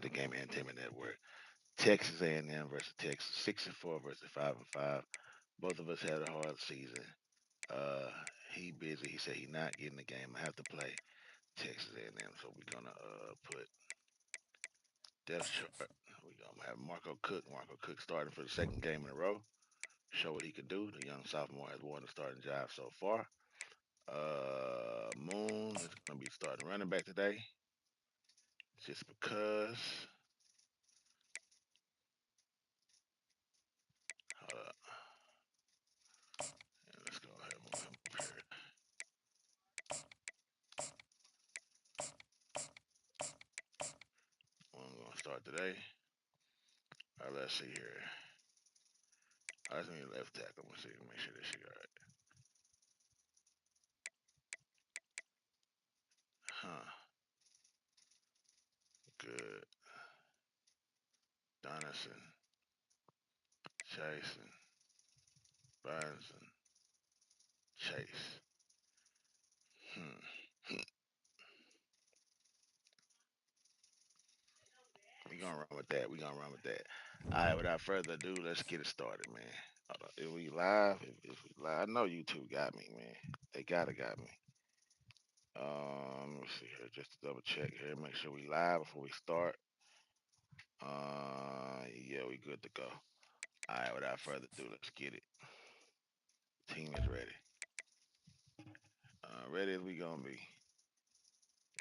to the game, Entertainment Network. Texas A&M versus Texas, 6-4 versus 5-5. Both of us had a hard season. Uh, he busy. He said he not getting the game. I have to play Texas A&M, so we're gonna put depth chart. We're gonna have Marco Cook. Marco Cook starting for the second game in a row. Show what he could do. The young sophomore has won the starting job so far. Moon is gonna be starting running back today, just because. Uh, let's go ahead and move him up here. I'm gonna start today. All right, let's see here. I just need left tackle. Let's see, make sure this shit all right. Huh. Good. Donaldson, Jason, Burnson, Chase. Hmm. We gonna run with that. We gonna run with that. All right. Without further ado, let's get it started, man. Hold on. If we live, if we live, I know YouTube got me, man. They gotta got me. Let me see here, just to double check here, make sure we live before we start. Yeah, we good to go. All right. Without further ado, let's get it. Team is ready. Ready as we gonna be.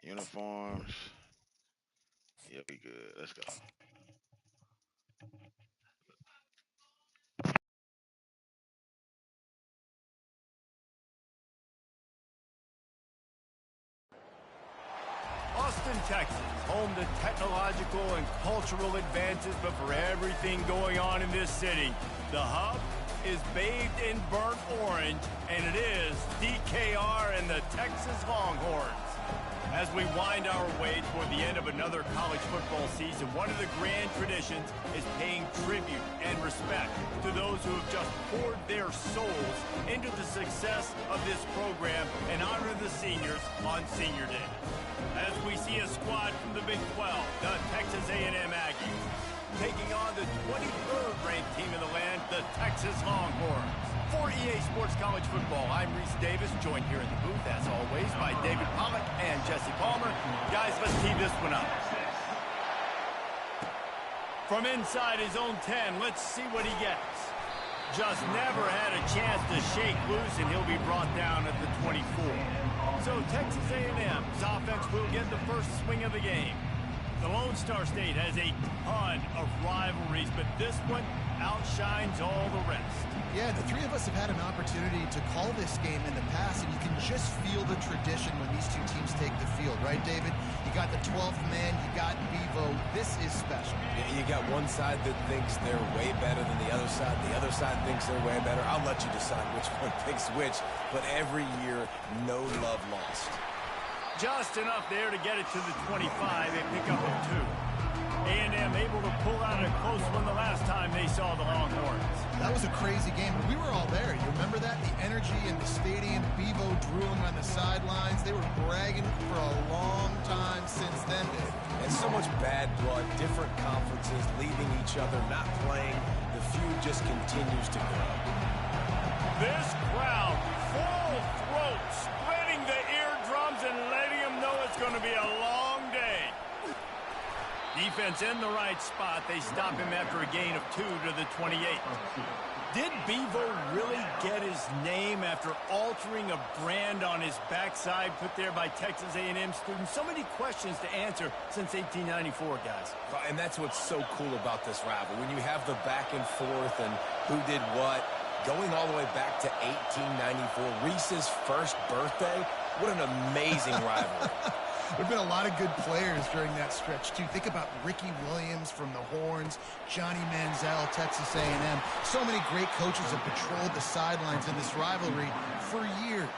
Uniforms. Yeah, we good. Let's go. Austin, Texas, home to technological and cultural advances, but for everything going on in this city, the hub is bathed in burnt orange, and it is DKR and the Texas Longhorns. As we wind our way toward the end of another college football season, one of the grand traditions is paying tribute and respect to those who have just poured their souls into the success of this program and honor the seniors on Senior Day. As we see a squad from the Big 12, the Texas A&M Aggies, taking on the 23rd ranked team in the land, the Texas Longhorns. For EA Sports College Football, I'm Reese Davis, joined here in the booth, as always, by David Pollack and Jesse Palmer. Guys, let's tee this one up. From inside his own 10, let's see what he gets. Just never had a chance to shake loose, and he'll be brought down at the 24. So Texas A&M's offense will get the first swing of the game. The Lone Star State has a ton of rivalries, but this one outshines all the rest. Yeah, the three of us have had an opportunity to call this game in the past, and you can just feel the tradition when these two teams take the field, right, David? You got the 12th man, you got Bevo. This is special. Yeah, you got one side that thinks they're way better than the other side thinks they're way better. I'll let you decide which one thinks which, but every year, no love lost. Just enough there to get it to the 25 and pick up a 2. A&M able to pull out a close one the last time they saw the Longhorns. That was a crazy game. We were all there. You remember that? The energy in the stadium, Bevo drooling on the sidelines. They were bragging for a long time since then. And so much bad blood, different conferences, leaving each other, not playing. The feud just continues to grow. This crowd, full throat, spreading the eardrums and letting them know it's going to be a long day. Defense in the right spot. They stop him after a gain of 2 to the 28. Did Bevo really get his name after altering a brand on his backside put there by Texas A&M students? So many questions to answer since 1894, guys. And that's what's so cool about this rivalry. When you have the back and forth and who did what, going all the way back to 1894, Reese's first birthday, what an amazing rivalry. There have been a lot of good players during that stretch, too. Think about Ricky Williams from the Horns, Johnny Manziel, Texas A&M. So many great coaches have patrolled the sidelines in this rivalry for years.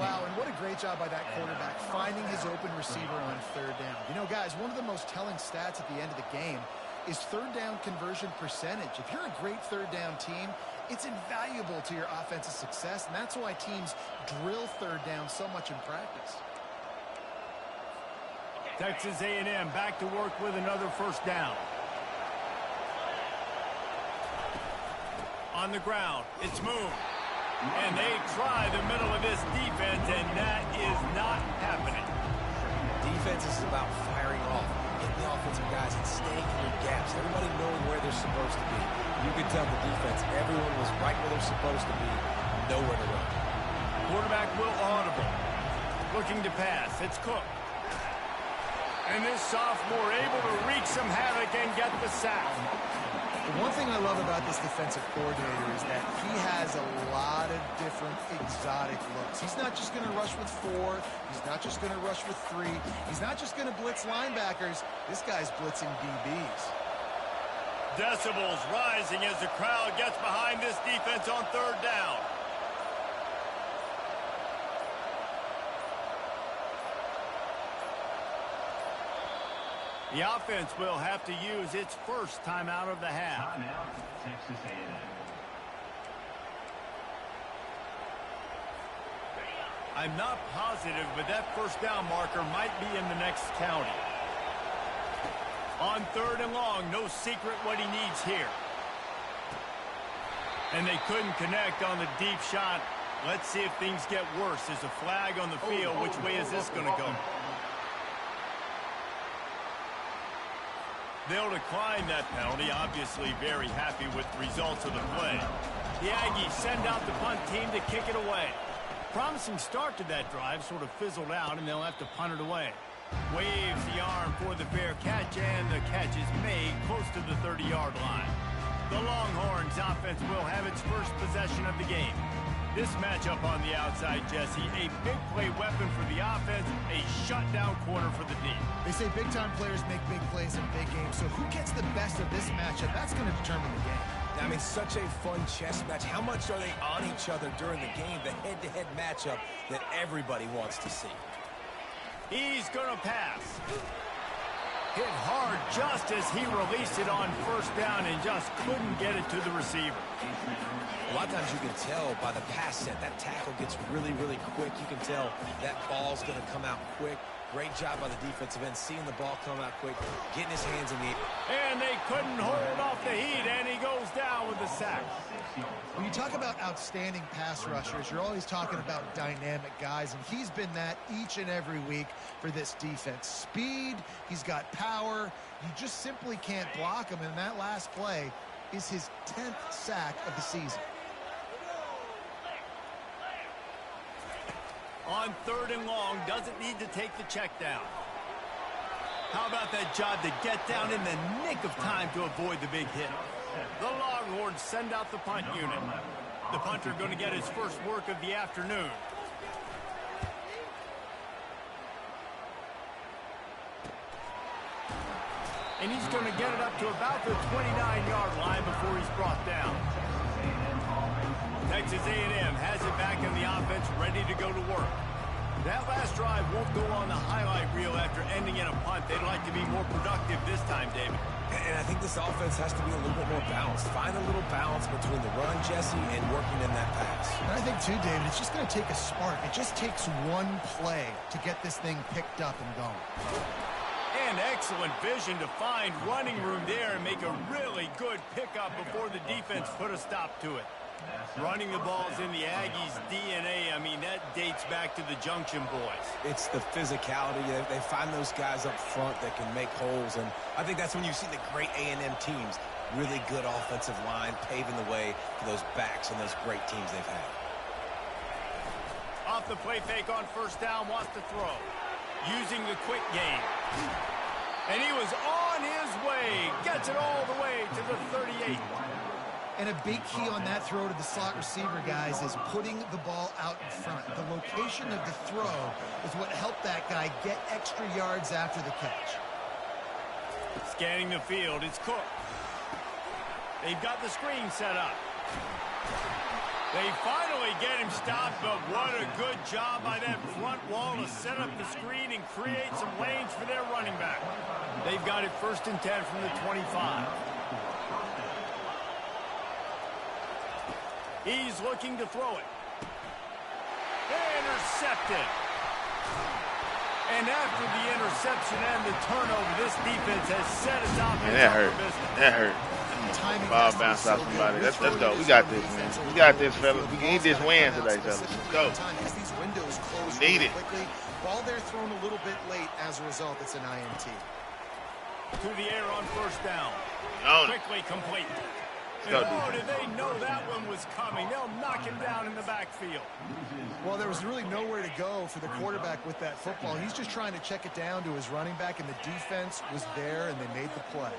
Wow, and what a great job by that quarterback, finding his open receiver on third down. You know, guys, one of the most telling stats at the end of the game is third down conversion percentage. If you're a great third down team, it's invaluable to your offensive success, and that's why teams drill third down so much in practice. Texas A&M back to work with another first down. On the ground, it's Moon. And they try the middle of this defense, and that is not happening. Defense is about firing off, getting the offensive guys and staying through gaps, everybody knowing where they're supposed to be. You can tell the defense, everyone was right where they're supposed to be, nowhere to run. Quarterback will audible. Looking to pass, it's Cook. And this sophomore able to wreak some havoc and get the sack. The one thing I love about this defensive coordinator is that he has a lot of different exotic looks. He's not just going to rush with 4. He's not just going to rush with 3. He's not just going to blitz linebackers. This guy's blitzing DBs. Decibels rising as the crowd gets behind this defense on third down. The offense will have to use its first timeout of the half. Timeout, Texas A&M. I'm not positive, but that first down marker might be in the next county. On third and long, no secret what he needs here. And they couldn't connect on the deep shot. Let's see if things get worse. There's a flag on the field. Which way is this going to go? They'll decline that penalty, obviously very happy with the results of the play. The Aggies send out the punt team to kick it away. Promising start to that drive, sort of fizzled out, and they'll have to punt it away. Waves the arm for the fair catch, and the catch is made close to the 30-yard line. The Longhorns offense will have its first possession of the game. This matchup on the outside, Jesse, a big play weapon for the offense, a shutdown corner for the D. They say big-time players make big plays in big games, so who gets the best of this matchup? That's going to determine the game. I mean, such a fun chess match. How much are they on each other during the game? The head-to-head matchup that everybody wants to see. He's going to pass. Hit hard just as he released it on first down and just couldn't get it to the receiver. A lot of times you can tell by the pass set, that tackle gets really, really quick. You can tell that ball's going to come out quick. Great job by the defensive end, seeing the ball come out quick, getting his hands in the air. And they couldn't hold off the heat, and he goes down with the sack. When you talk about outstanding pass rushers, you're always talking about dynamic guys, and he's been that each and every week for this defense. Speed, he's got power. You just simply can't block him, and that last play is his 10th sack of the season. On third and long, doesn't need to take the check down. How about that job to get down in the nick of time to avoid the big hit? The Longhorns send out the punt unit. The punter going to get his first work of the afternoon. And he's going to get it up to about the 29-yard line before he's brought down. Texas A&M has it back in the offense, ready to go to work. That last drive won't go on the highlight reel after ending in a punt. They'd like to be more productive this time, David. And I think this offense has to be a little bit more balanced. Find a little balance between the run, Jesse, and working in that pass. And I think, too, David, it's just going to take a spark. It just takes one play to get this thing picked up and going. And excellent vision to find running room there and make a really good pickup before the defense put a stop to it. Running the ball's in the Aggies' DNA. I mean, that dates back to the Junction boys. It's the physicality. They find those guys up front that can make holes, and I think that's when you see the great A&M teams. Really good offensive line, paving the way for those backs and those great teams they've had. Off the play fake on first down, wants to throw. Using the quick game. And he was on his way. Gets it all the way to the 38. And a big key on that throw to the slot receiver, guys, is putting the ball out in front. The location of the throw is what helped that guy get extra yards after the catch. Scanning the field, it's Cook. They've got the screen set up. They finally get him stopped, but what a good job by that front wall to set up the screen and create some lanes for their running back. They've got it 1st and 10 from the 25. He's looking to throw it. Intercepted. And after the interception and the turnover, this defense has set its offense. Man, that hurt. That hurt. Ball bounce off somebody. Let's go. We got this, man. We got this, fellas. We need this win today, fellas. Let's go. We need it. Ball there thrown a little bit late. As a result, it's an INT. To the air on first down. Quickly complete. Go, oh, did they know that one was coming? They'll knock him down in the backfield. Well, there was really nowhere to go for the quarterback with that football. He's just trying to check it down to his running back, and the defense was there, and they made the play.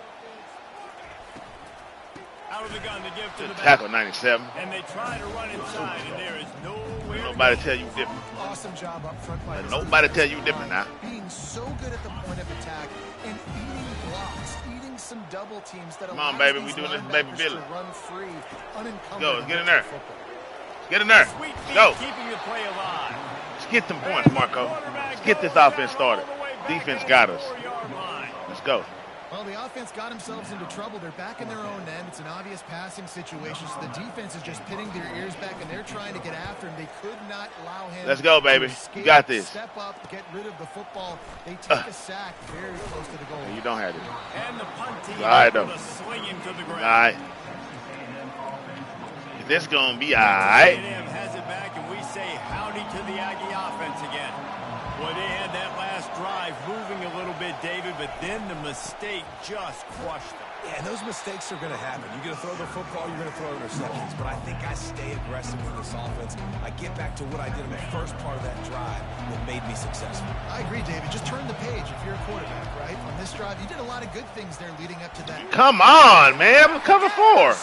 Out of the gun to give to the tackle 97. And they try to run inside, and there is nowhere. Nobody tell you different. Awesome job up front by nobody tell you different now. Being so good at the point of attack and eating blocks, eating some double teams that come on, baby, we doing this, baby Billy. Run free, unencumbered. Go, let's get in there. Get in there. Go. Keeping the play alive. Let's get some points, Marco. Let's get this offense started. Defense got us. Let's go. Well, the offense got themselves into trouble. They're back in their own end. It's an obvious passing situation, so the defense is just pinning their ears back, and they're trying to get after him. They could not allow him. Let's go, baby. You got this. Step up, get rid of the football. They take a sack very close to the goal. You don't have it. And the punt team swing him to the ground. All right. This going to be all right. Has it back, and we say howdy to the Aggie offense again. Well, they had that last drive moving a little bit, David, but then the mistake just crushed them. Yeah, and those mistakes are going to happen. You're going to throw the football, you're going to throw interceptions. But I think I stay aggressive with this offense. I get back to what I did in the first part of that drive that made me successful. I agree, David. Just turn the page if you're a quarterback, right? On this drive, you did a lot of good things there leading up to that. Come on, man. Cover 4.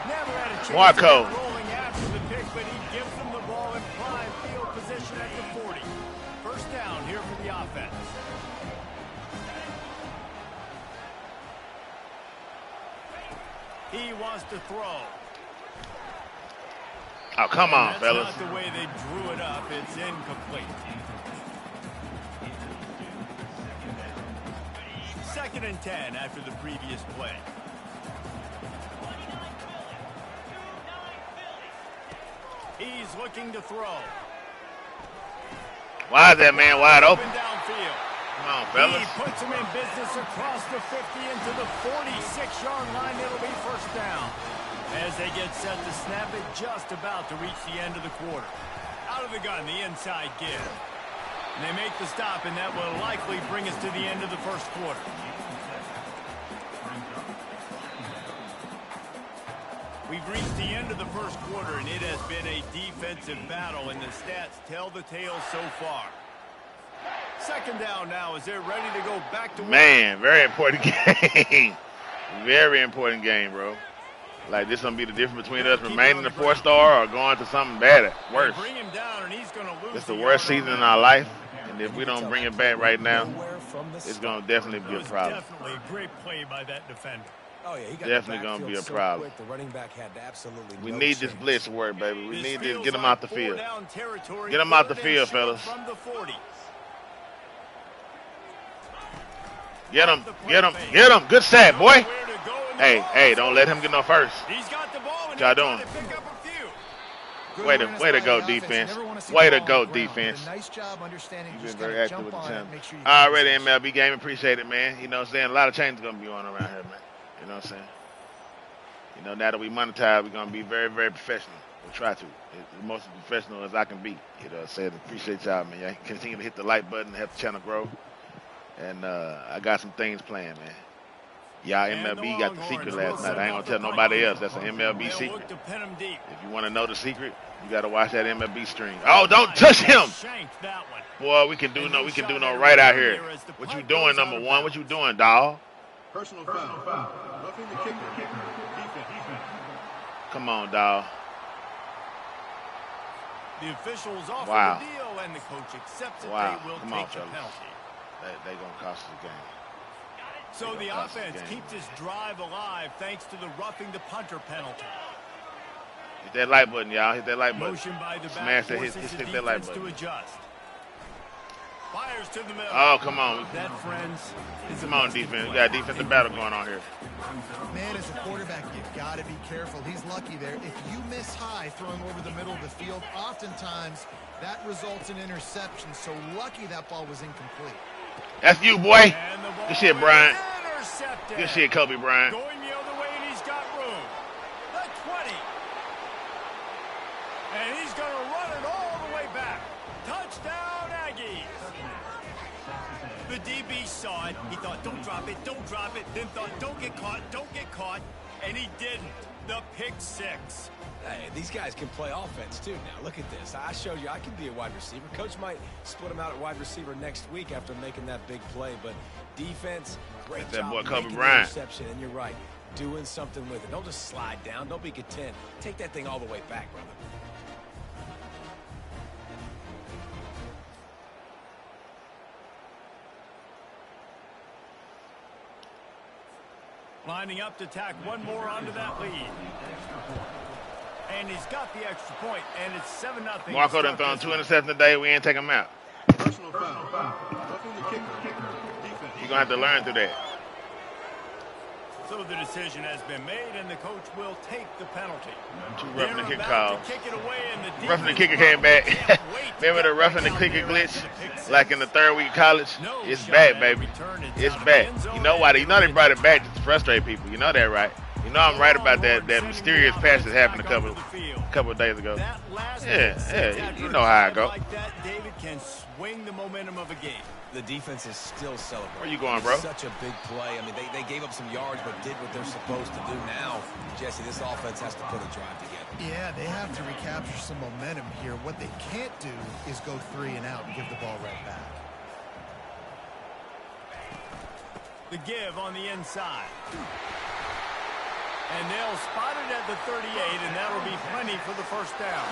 Never had a chance Marco. Rolling after the pick, but he gives them the ball in prime field position at the 40. First down here for the offense. He wants to throw. Oh, come on, fellas. That's not the way they drew it up. It's incomplete. 2nd and 10 after the previous play. He's looking to throw. Why is that man wide open? Downfield. Come on, fellas. He puts him in business across the 50 into the 46-yard line. It'll be first down. As they get set to snap it, just about to reach the end of the quarter. Out of the gun, the inside give. And they make the stop, and that will likely bring us to the end of the first quarter. We've reached the end of the first quarter, and it has been a defensive battle, and the stats tell the tale so far. 2nd down now as they're ready to go back to work. Man, very important game. Very important game, bro. Like, this going to be the difference between us remaining the 4-star or going to something better, worse. Bring him down, and he's gonna lose. It's the worst season in our life, and if we don't bring it back right now, it's going to definitely be a problem. Definitely a great play by that defender. Oh, yeah, he got definitely going to be a problem. The running back had absolutely we no need chance. this blitz to work, baby. We need to get him like out the field. Get him out the field, fellas. From the 40. Get him, get him, get him. Good sack, boy. Hey, don't let him get no first. He's got the ball. What y'all doing? Way to go, defense. Way to go, defense. Nice job understanding. You've been very active with the team. Already MLB game, appreciate it, man. You know what I'm saying? A lot of changes going to be on around here, man. You know what I'm saying? You know, now that we monetize, we're going to be very, very professional. We'll try to. As most professional as I can be. You know what I'm saying? Appreciate y'all, man. Y'all continue to hit the like button and help the channel grow. And I got some things planned, man. Y'all MLB got the secret last night. I ain't going to tell nobody else. That's an MLB secret. If you want to know the secret, you got to watch that MLB stream. Oh, don't touch him. Boy, we can do no right out here. What you doing, number one? What you doing, dawg? Personal foul. Roughing the kicker. Defense. Come on, dawg. The officials offer wow. the deal, and the coach accepts it. Wow. They will Come take on, the fellas. penalty. They going to cost us the game. So the offense keeps this drive alive thanks to the roughing the punter penalty. Hit that like button, y'all. Hit that like button. Motion by the Smash back that, hit that like button. To adjust. Fires to the middle. Oh, come on. That, friends, is Come on, defense. We got a defensive battle going on here. Man, as a quarterback, you've got to be careful. He's lucky there. If you miss high throwing over the middle of the field, oftentimes that results in interception. So lucky that ball was incomplete. That's you, boy. Good shit, Bryant. Intercepted. Good shit, Kobe Bryant. Going the other way, and he's got room. The 20. And he's going to run it all the way back. Touchdown, Aggies. The DB saw it. He thought, don't drop it, don't drop it. Then thought, don't get caught, don't get caught. And he didn't. The pick 6. Hey, these guys can play offense, too. Now, look at this. I showed you I can be a wide receiver. Coach might split him out at wide receiver next week after making that big play. But defense, great That's that job boy Kobe making the Bryant. interception. And you're right, doing something with it. Don't just slide down. Don't be content. Take that thing all the way back, brother. Lining up to tack one more onto that lead. And he's got the extra point, and it's 7-0. Marco done thrown 2 interceptions today. We ain't take him out. Personal foul. Roughing the kicker. Defense. You're going to have to learn through that. So the decision has been made, and the coach will take the penalty. 2 roughing the They're kick about calls. to kick it away, and the Roughing the defense kicker came back. can't wait to Remember the get roughing the back out kicker there glitch? after the pick 6. Like in the 3rd week of college? No It's shot back, at baby. return. It's out of back. the end zone. You know why? You know they brought it back to frustrate people. You know that, right? You know I'm right about that mysterious pass that happened a couple of days ago. That last Yeah, you know how I go. like that, David can swing the momentum of a game. The defense is still celebrating. Where you going, bro? It's such a big play. I mean, they gave up some yards, but did what they're supposed to do. Now, Jesse, this offense has to put a drive together. Yeah, they have to recapture some momentum here. What they can't do is go 3 and out and give the ball right back. The give on the inside. And they'll spot it at the 38, and that'll be plenty for the first down.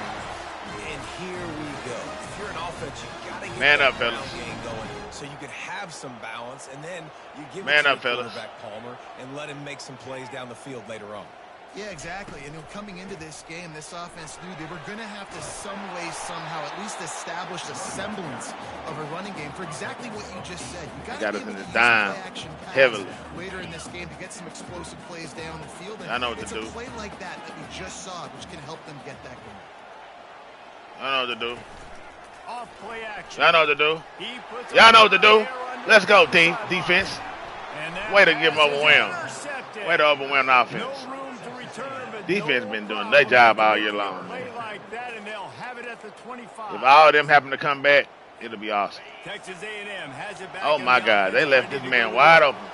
And here we go. If you're an offense, you got to get Man that up, ground fellas. game going so you can have some balance, and then you give Man it to up, your fellas. quarterback Palmer and let him make some plays down the field later on. Yeah, exactly. And coming into this game, this offense knew they were going to have to some way, somehow, at least establish a semblance of a running game for exactly what you just said. You got us to be in able the to dime use play-action pass heavily. later in this game to get some explosive plays down the field. And I know what to it's do. a play like that we just saw, which can help them get that going. I know what to do. Off play action. Y'all know what to do. He puts Y'all know what to it do. there under Let's go, the team. sideline. Defense. And that Way to get pass is overwhelmed. intercepted. Way to overwhelm the No offense. room to return, but Defense no been doing problem. their job all year long. Play like that, and they'll have it at the 25. If all of them happen to come back, it'll be awesome. Texas A&M has it back. Oh, on my the God. They offense, left ready this to man go to wide work. open.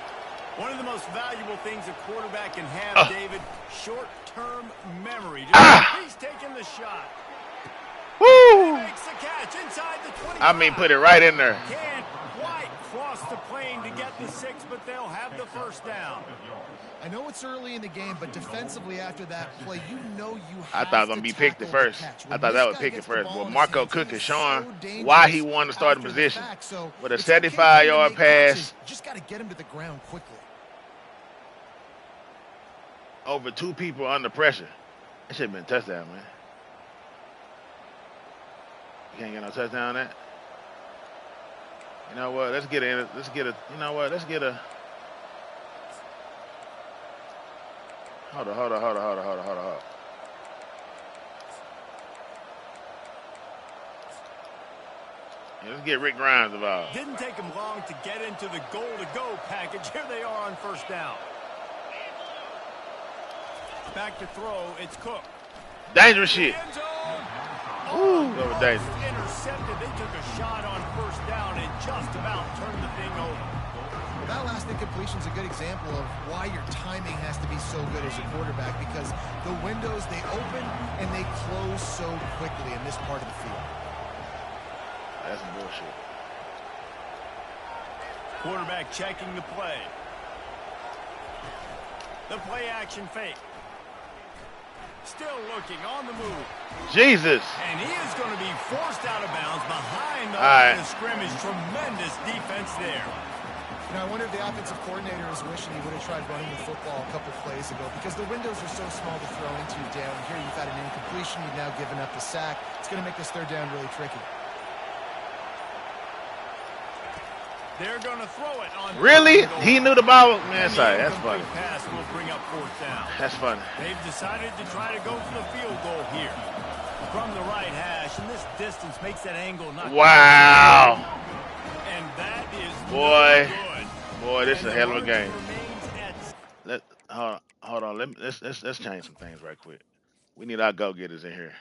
One of the most valuable things a quarterback can have, David, short-term memory. He's taking the shot. Woo! Makes the catch inside the 25. I mean, put it right in there. Can't quite cross the plane to get the 6, but they'll have the first down. I know it's early in the game, but defensively after that play, you know you I have thought it was going to be picked at first. I thought that was picked at first. But Marco Cook is showing why he won the starting position. With a 75-yard pass. Just got to get him to the ground quickly. Over 2 people under pressure. That should have been a touchdown, man. You can't get no touchdown on that. You know what? Let's get a. You know what? Let's get a. Hold on. Yeah, let's get Rick Grimes involved. Didn't take him long to get into the goal-to-go package. Here they are on first down. Back to throw. It's Cook. Dangerous shit. End zone. Ooh, that was dangerous. Intercepted. They took a shot on first down and just about turned the thing over. Well, that last incompletion is a good example of why your timing has to be so good as a quarterback, because the windows, they open and they close so quickly in this part of the field. That's some bullshit. Quarterback checking the play. The play action fake. Still looking on the move. Jesus. And he is going to be forced out of bounds behind the All right. line of scrimmage. Tremendous defense there. You know, I wonder if the offensive coordinator is wishing he would have tried running the football a couple plays ago, because the windows are so small to throw into you down. Here you've got an incompletion. You've now given up the sack. It's going to make this third down really tricky. They're going to throw it on. Really? He knew the ball. Man, And the sorry. That's funny. incomplete pass will bring up fourth down. That's funny. They've decided to try to go for the field goal here. From the right hash, and this distance makes that angle not. Wow. And that is Boy. no good. Boy, this is a hell of a game. Remains at Hold on. Let's change some things right quick. We need our go-getters in here.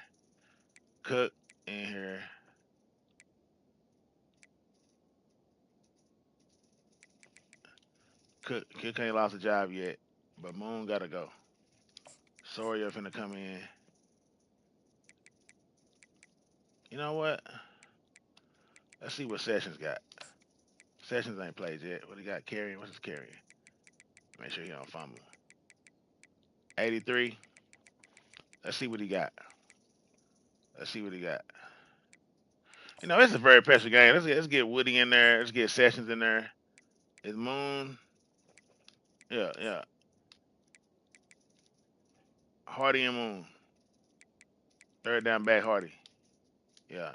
Cook in here. Cook ain't lost a job yet, but Moon gotta go. Sawyer finna come in. You know what? Let's see what Sessions got. Sessions ain't played yet. What he got? Carrying? What's his carrying? Make sure he don't fumble. 83. Let's see what he got. Let's see what he got. You know, it's a very pressure game. Let's get Woody in there. Let's get Sessions in there. Is Moon? Yeah. Hardy and Moon. Third down back, Hardy. Yeah.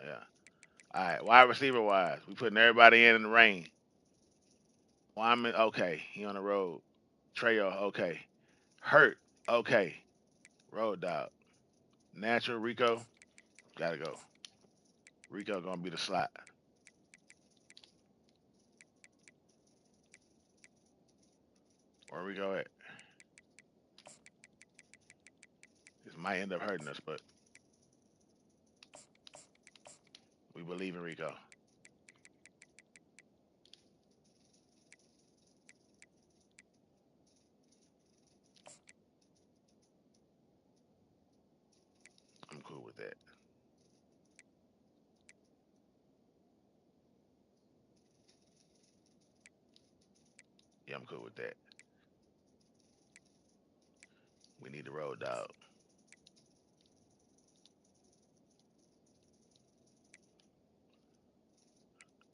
All right, wide receiver wise, we putting everybody in the rain. Wyman, okay, he on the road. Trejo, okay. Hurt, okay. Road dog. Natural, Rico, gotta go. Rico gonna be the slot. Where Rico at? This might end up hurting us, but we believe in Rico. I'm cool with that. Yeah, I'm cool with that. We need the road dog.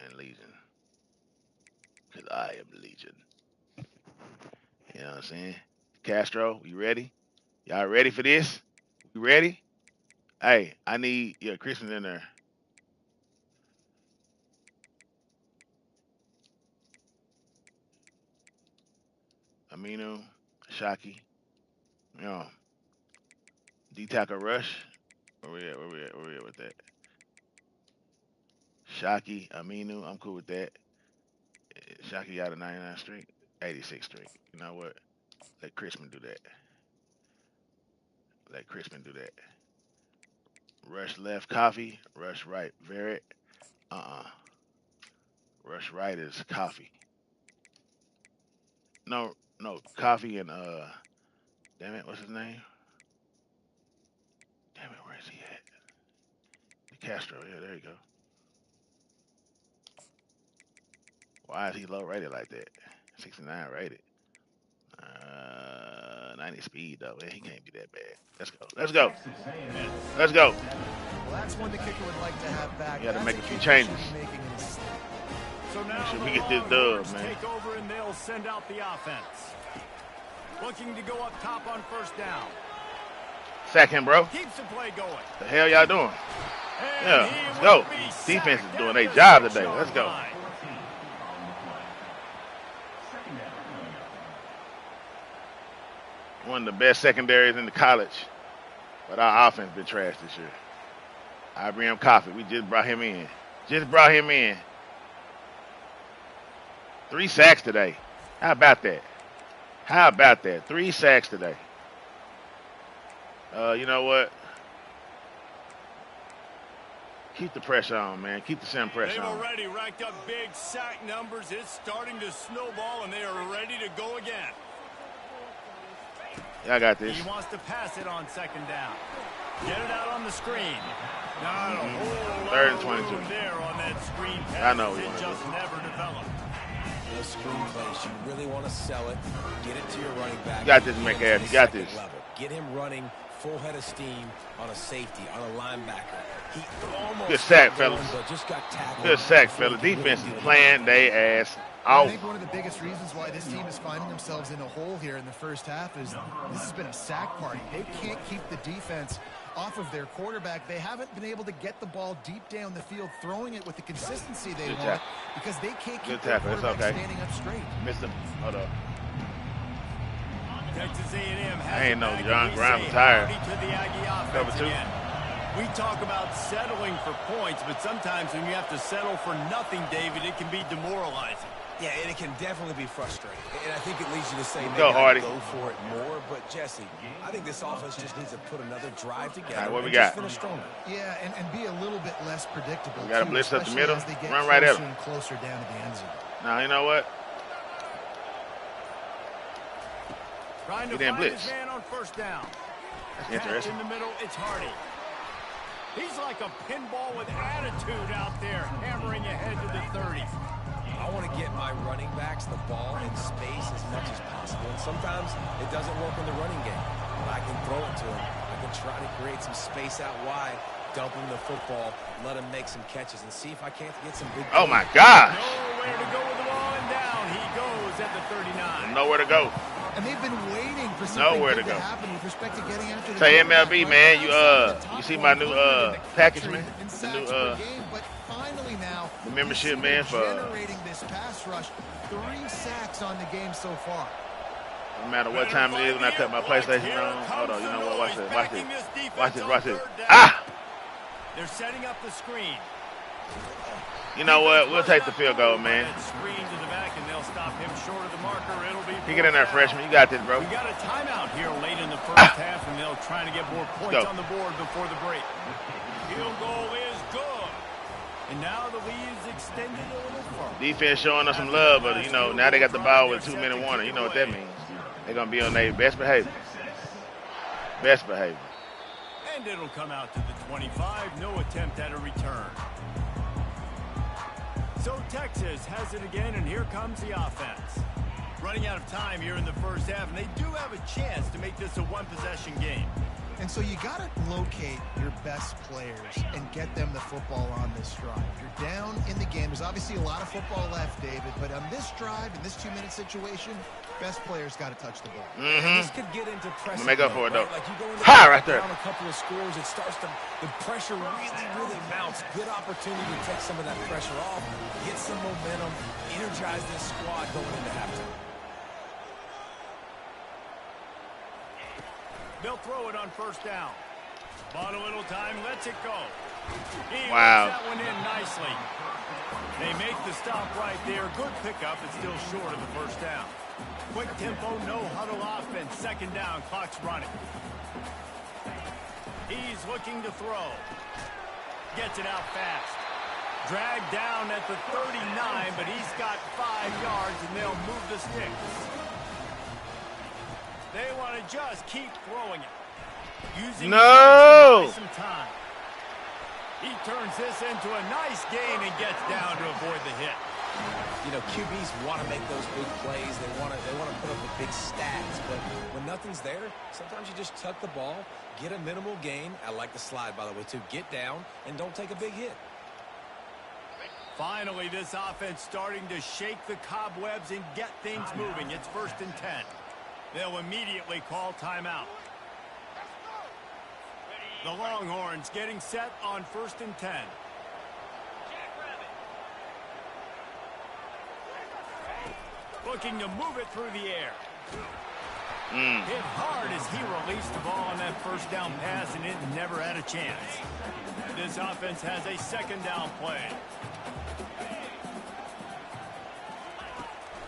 And Legion. Because I am Legion. You know what I'm saying? Castro, you ready? Y'all ready for this? You ready? Hey, I need Christian in there. Aminu, Shockey, D-Tackle Rush. Where we at with that? Shockey, Aminu, I'm cool with that. Shockey out of 99th Street, 86th Street. You know what? Let Crispin do that. Rush left, Coffee. Rush right, Verrett. Rush right is Coffee. No, Coffee and damn it, what's his name? Damn it, where is he at? The Castro, yeah, there you go. Why is he low rated like that? 69 rated. 90 speed though. Man, he can't be that bad. Let's go. Well, that's one the kicker would like to have back. You got to That's make a few kicker changes. should be making in his sleep. So now Should the we get this dub, Longhorns man? take over and they'll send out the offense. Looking to go up top on first down. Sack him, bro. Keeps the play going. The hell y'all doing? And Yeah, he let's will go. be Defense sacked is doing at their the job today. 6-yard Let's go. line. One of the best secondaries in the college. But our offense been trash this year. Ibrahim Coffee, we just brought him in. 3 sacks today. How about that? 3 sacks today. You know what? Keep the pressure on, man. Keep the same pressure They've on. already racked up big sack numbers. It's starting to snowball, and they are ready to go again. Y'all got this. He wants to pass it on second down. Get it out on the screen. Not a whole lot 3rd and of 22. room there on that screen pass. I know we It wanna do just never developed. Those screen plays, you really want to sell it. Get it to your running back. You got this, Get it to McCaff. the You got second this. level. Get him running full head of steam on a safety, on a linebacker. He almost Good sack, got going, fellas. but just got tackled Good sack, before fella. he could Defense really is do playing anything. they ass I think one of the biggest reasons why this team is finding themselves in a hole here in the first half is this has been a sack party. They can't keep the defense off of their quarterback. They haven't been able to get the ball deep down the field, throwing it with the consistency they want because they can't keep their quarterback standing up straight. Missed him. Hold up. Texas A&M has I ain't know John Grimes tired. Cover 2. We talk about settling for points, but sometimes when you have to settle for nothing, David, it can be demoralizing. Yeah, and it can definitely be frustrating. And I think it leads you to say, maybe go, Hardy. Go for it more. But, Jesse, I think this offense just needs to put another drive together. All right, what we and got? Just finish stronger. Yeah, and be a little bit less predictable. We got to blitz up the middle. As they get Run right at him. and closer down to the end zone. Now, you know what? Trying to He didn't find blitz. his man on first down. That's Catch interesting. in the middle, it's Hardy. He's like a pinball with attitude out there, hammering ahead to the 30. I want to get my running backs the ball in space as much as possible. And sometimes it doesn't work in the running game. But I can throw it to him. I can try to create some space out wide, dump him the football, let him make some catches, and see if I can't get some big Oh, my gosh. Nowhere to go with the ball, and down he goes at the 39. Nowhere to go. And they've been waiting for something Nowhere good to go. happen with respect to getting after the Say quarterback, MLB, right? man. Outside You the see top my new 100 in the package, country man? in The sacks new per game, but finally now the membership, you see man, them for generating this pass rush. 3 sacks on the game so far. no matter what time it is when I cut my PlayStation on. Hold on, you know what? Watch this. Watch this. Watch this. Watch this. Ah! They're setting up the screen. You know what? We'll take the field goal, man. Screen to the back, and they'll stop him short of the marker. It'll be You get in there, freshman. You got this, bro. We got a timeout here late in the first half, and they'll try to get more points on the board before the break. Field goal is good. And now the lead is extended a little further. Defense showing us some love, but, you know, now they got the ball with 2-minute warning. You know what that means. They're going to be on their best behavior. Best behavior. And it'll come out to the 25. No attempt at a return. So Texas has it again, and here comes the offense. Running out of time here in the first half, and they do have a chance to make this a one-possession game. And so you got to locate your best players and get them the football on this drive. You're down in the game. There's obviously a lot of football left, David, but on this drive, in this 2-minute situation, best players got to touch the ball. This could get into pressure. Make up for it, though. Like you go into Right there. down a couple of scores, it starts to, the pressure really mounts. Good opportunity to take some of that pressure off, get some momentum, energize this squad going into halftime. They'll throw it on first down. Bought a little time, lets it go. He Wow. lets that one in nicely. They make the stop right there. Good pickup, but still short of the first down. Quick tempo, no huddle offense. Second down, clock's running. He's looking to throw. Gets it out fast. Dragged down at the 39, but he's got 5 yards, and they'll move the sticks. They want to just keep throwing it. Using some time. He turns this into a nice gain and gets down to avoid the hit. You know, QBs want to make those big plays. They want to put up the big stats. But when nothing's there, sometimes you just tuck the ball, get a minimal gain. I like the slide, by the way, too. Get down and don't take a big hit. Finally, this offense starting to shake the cobwebs and get things moving. It's 1st and 10. They'll immediately call timeout. The Longhorns getting set on 1st and 10. Looking to move it through the air. Hit hard as he released the ball on that first down pass, and it never had a chance. This offense has a second down play.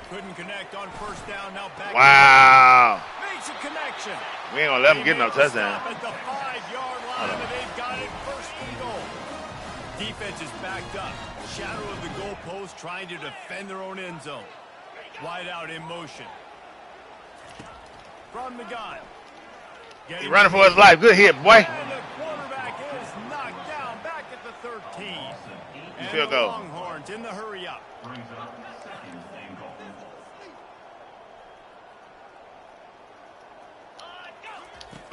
Couldn't connect on first down. Now back. Wow. Makes a connection. We ain't going to let them get no touchdown. At the 5-yard line, and they've got it 1st and goal. Defense is backed up. Shadow of the goalpost, trying to defend their own end zone. Wide out in motion. From the gun. He's running for his life. Good hit, boy. And the quarterback is knocked down back at the 13. And Field the goal. Longhorns in the hurry up.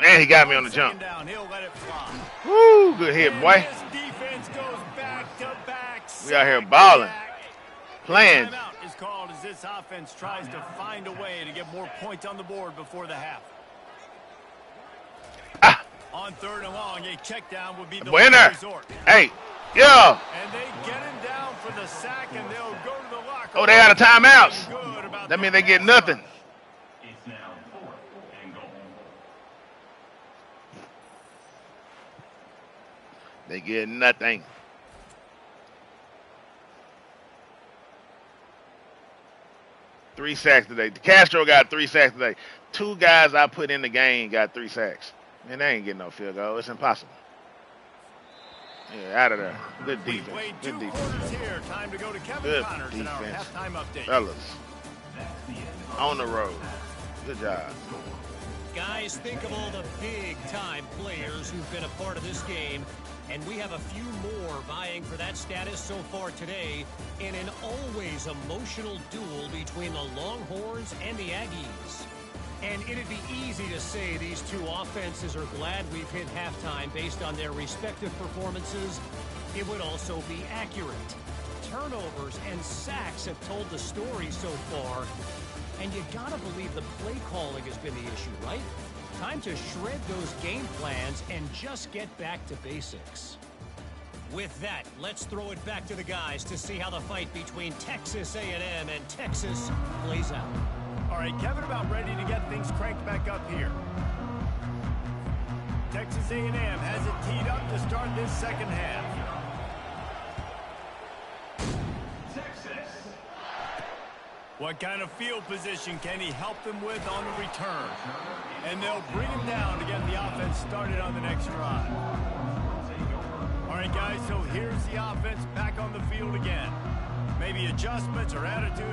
Man, he got me on the jump. Down, he'll let it fly. Woo, good hit, boy. This defense goes back to back. We out here balling. Playing. Timeout is called as this offense tries to find a way to get more points on the board before the half. On 3rd and long, a check down would be the last resort. Hey, yeah. And they get him down for the sack, and they'll go to the locker. Oh, they out of timeouts. That means they get nothing. It's now 4th and goal. They get nothing. Three sacks today. Castro got 3 sacks today. 2 guys I put in the game got 3 sacks. Man, they ain't getting no field goal. It's impossible. Yeah, out of there. Good defense. Good defense. Here. Time to go to Kevin Good Connors in our defense. halftime update. Fellas. On the road. Good job. Guys, think of all the big-time players who've been a part of this game, and we have a few more vying for that status so far today in an always emotional duel between the Longhorns and the Aggies. And it'd be easy to say these two offenses are glad we've hit halftime based on their respective performances. It would also be accurate. Turnovers and sacks have told the story so far. And you gotta believe the play calling has been the issue, right? Time to shred those game plans and just get back to basics. With that, let's throw it back to the guys to see how the fight between Texas A&M and Texas plays out. All right, Kevin, about ready to get things cranked back up here. Texas A&M has it teed up to start this second half. Texas. What kind of field position can he help them with on the return? And they'll bring him down to get the offense started on the next drive. All right, guys, so here's the offense back on the field again. Maybe adjustments or attitude